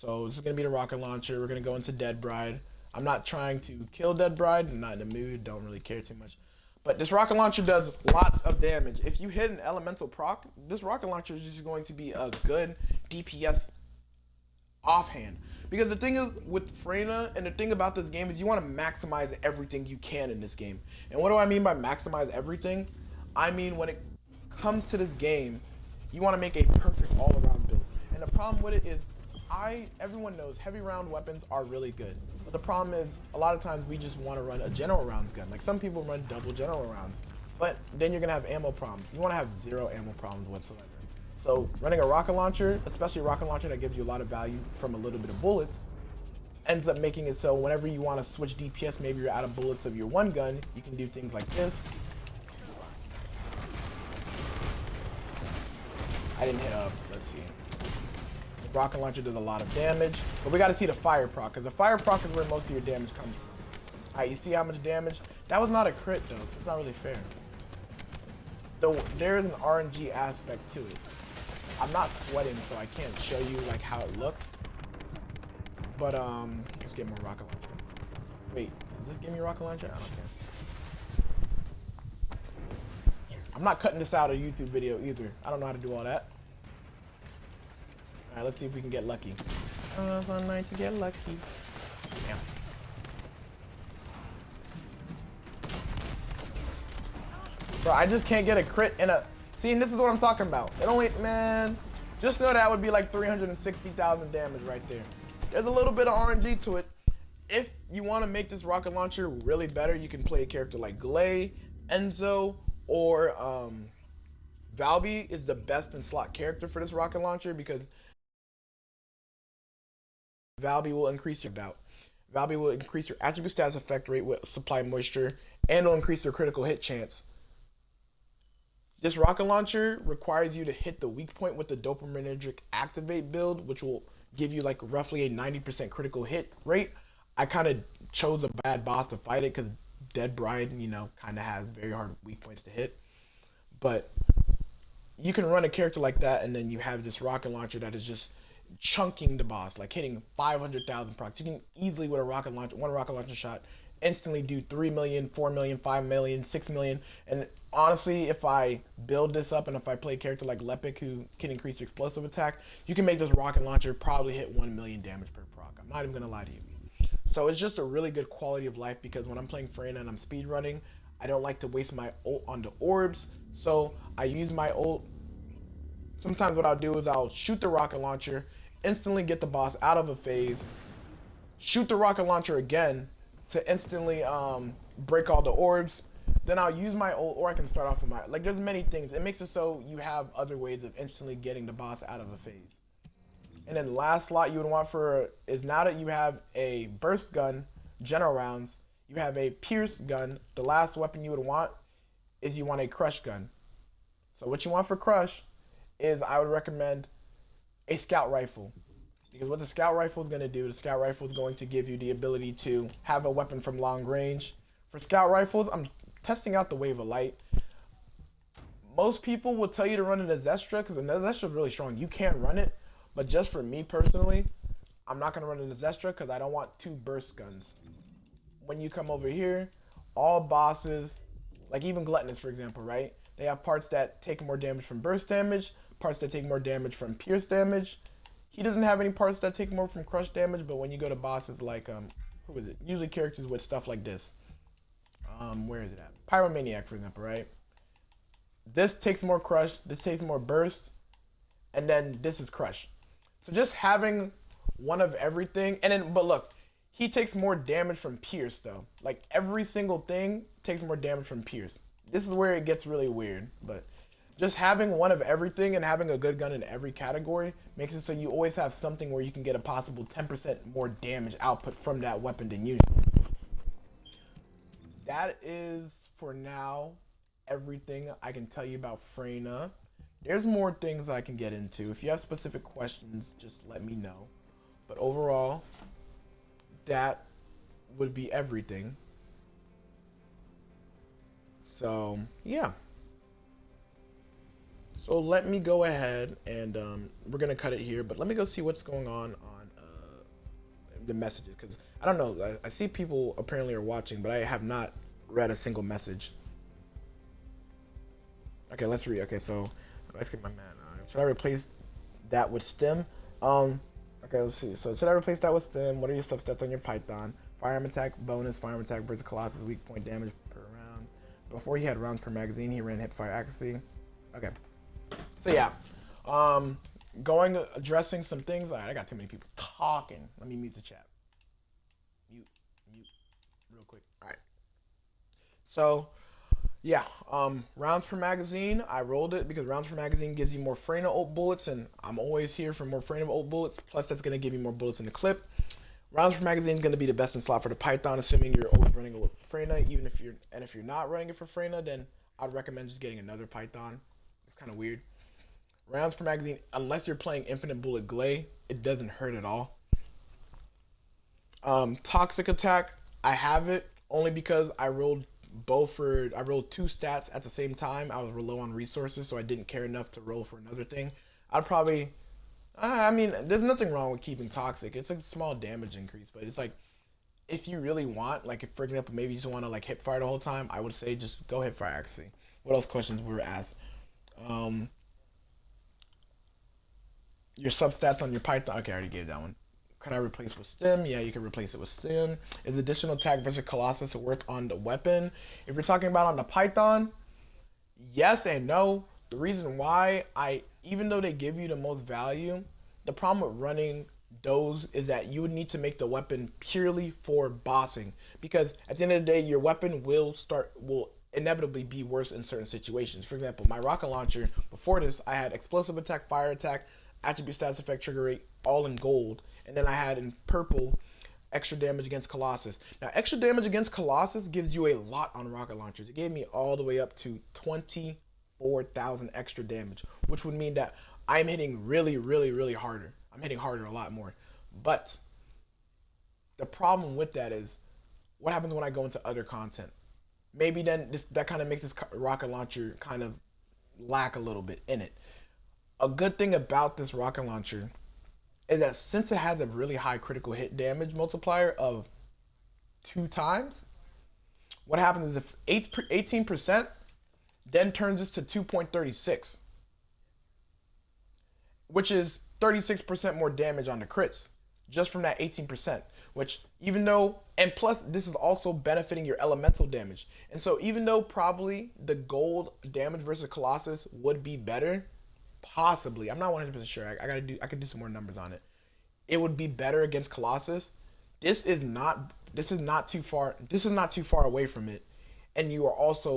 So this is going to be the rocket launcher. We're going to go into Dead Bride. I'm not trying to kill Dead Bride. I'm not in the mood. Don't really care too much. But this rocket launcher does lots of damage. If you hit an elemental proc, this rocket launcher is just going to be a good DPS offhand. Because the thing is with Freyna, and the thing about this game is you want to maximize everything you can in this game. And what do I mean by maximize everything? I mean when it comes to this game, you want to make a perfect all-around build. And the problem with it is, everyone knows heavy round weapons are really good. But the problem is, a lot of times we just want to run a general rounds gun. Like some people run double general rounds. but then you're gonna have ammo problems. You want to have 0 ammo problems whatsoever. So running a rocket launcher, especially a rocket launcher that gives you a lot of value from a little bit of bullets, ends up making it so whenever you want to switch DPS, maybe you're out of bullets of your one gun, you can do things like this. I didn't hit up. Let's see. The rocket launcher does a lot of damage, but we got to see the fire proc, because the fire proc is where most of your damage comes from. Alright, you see how much damage? That was not a crit though. It's not really fair. So there's an RNG aspect to it. I'm not sweating, so I can't show you like how it looks. But let's get more rocket launcher. Wait, does this give me rocket launcher? I don't care. I'm not cutting this out of a YouTube video either. I don't know how to do all that. Alright, let's see if we can get lucky. It's one night to get lucky. Damn. Bro, I just can't get a crit in a... See, and this is what I'm talking about. It only... Man, just know that would be like 360,000 damage right there. There's a little bit of RNG to it. If you want to make this rocket launcher really better, you can play a character like Glay, Enzo, or Valby is the best in slot character for this rocket launcher because Valby will increase your doubt. Valby will increase your attribute status effect rate with supply moisture, and will increase your critical hit chance. This rocket launcher requires you to hit the weak point with the dopaminergic activate build, which will give you like roughly a 90% critical hit rate. I kind of chose a bad boss to fight it because Dead Bride, you know, kind of has very hard weak points to hit. But you can run a character like that, and then you have this rocket launcher that is just chunking the boss, like hitting 500,000 procs. You can easily, with a rocket launcher, one rocket launcher shot, instantly do 3 million, 4 million, 5 million, 6 million. And honestly, if I build this up and if I play a character like Lepic who can increase your explosive attack, you can make this rocket launcher probably hit 1 million damage per proc. I'm not even gonna lie to you. So it's just a really good quality of life because when I'm playing Freyna and I'm speed running, I don't like to waste my ult on the orbs. So I use my ult. Sometimes what I'll do is I'll shoot the rocket launcher, instantly get the boss out of a phase, shoot the rocket launcher again to instantly break all the orbs. Then I'll use my ult, or I can start off with my, like, there's many things. It makes it so you have other ways of instantly getting the boss out of a phase. And then the last slot you would want for is, now that you have a burst gun, general rounds, you have a pierce gun, the last weapon you would want is you want a crush gun. So what you want for crush is, I would recommend a scout rifle. Because what the scout rifle is going to do, the scout rifle is going to give you the ability to have a weapon from long range. For scout rifles, I'm testing out the Wave of Light. Most people will tell you to run an Azestra because the Azestra is really strong. You can run it, but just for me personally, I'm not going to run an Azestra because I don't want 2 burst guns. When you come over here, all bosses, like even Gluttonous for example, right? They have parts that take more damage from burst damage, parts that take more damage from pierce damage. He doesn't have any parts that take more from crush damage, but when you go to bosses like, who is it? Usually characters with stuff like this. Where is it at? Pyromaniac, for example, right? This takes more crush, this takes more burst, and then this is crush. So just having one of everything, and then, but look, he takes more damage from pierce though. Like every single thing takes more damage from pierce. This is where it gets really weird, but just having one of everything and having a good gun in every category makes it so you always have something where you can get a possible 10% more damage output from that weapon than usual. That is, for now, everything I can tell you about Freyna. There's more things I can get into. If you have specific questions, just let me know. But overall, that would be everything. So, yeah. So let me go ahead and we're going to cut it here. But let me go see what's going on the messages. Because I don't know. I see people apparently are watching, but I have not read a single message. Okay, let's read. Okay, so let's get my man. Should I replace that with stem? Okay, let's see. So should I replace that with stem? What are your substats on your Python? Firearm attack bonus, firearm attack versus Colossus, weak point damage per round. Before he had rounds per magazine, he ran hip fire accuracy. Okay. So yeah, addressing some things. All right, I got too many people talking. Let me mute the chat. Mute, real quick. All right. So Yeah, rounds per magazine. I rolled it because rounds per magazine gives you more Freyna ult bullets, and I'm always here for more Freyna ult bullets. Plus, that's gonna give you more bullets in the clip. Rounds per magazine is gonna be the best in slot for the Python, assuming you're always running it with Freyna. Even if you're not running it for Freyna, then I'd recommend just getting another Python. It's kind of weird. Rounds per magazine, unless you're playing Infinite Bullet Glay, it doesn't hurt at all. Toxic attack, I have it only because I rolled two stats at the same time. I was low on resources, so I didn't care enough to roll for another thing. I'd probably, I mean, there's nothing wrong with keeping toxic. It's a small damage increase, but it's like if you really want, like if for example maybe you just want to like hip fire the whole time, I would say just go hip fire. Actually, what else questions were asked? Um, your substats on your Python. Okay, I already gave that one. Can I replace with stim? Yeah, you can replace it with stim. Is additional attack versus Colossus worth on the weapon? If you're talking about on the Python, yes and no. The reason why even though they give you the most value, the problem with running those is that you would need to make the weapon purely for bossing. Because at the end of the day, your weapon will inevitably be worse in certain situations. For example, my rocket launcher before this, I had explosive attack, fire attack, attribute status effect, trigger rate, all in gold, and then I had in purple extra damage against Colossus. Now, extra damage against Colossus gives you a lot on rocket launchers. It gave me all the way up to 24,000 extra damage, which would mean that I'm hitting really, really, really harder. I'm hitting harder a lot more. But the problem with that is what happens when I go into other content? Maybe then that kind of makes this rocket launcher kind of lack a little bit in it. A good thing about this rocket launcher is that since it has a really high critical hit damage multiplier of 2 times, what happens is if 18% then turns this to 2.36, which is 36% more damage on the crits just from that 18%. Which, even though, and plus, this is also benefiting your elemental damage. And so, even though probably the gold damage versus Colossus would be better, possibly, I'm not 100% sure. I could do some more numbers on it. It would be better against Colossus. This is not too far away from it, and you are also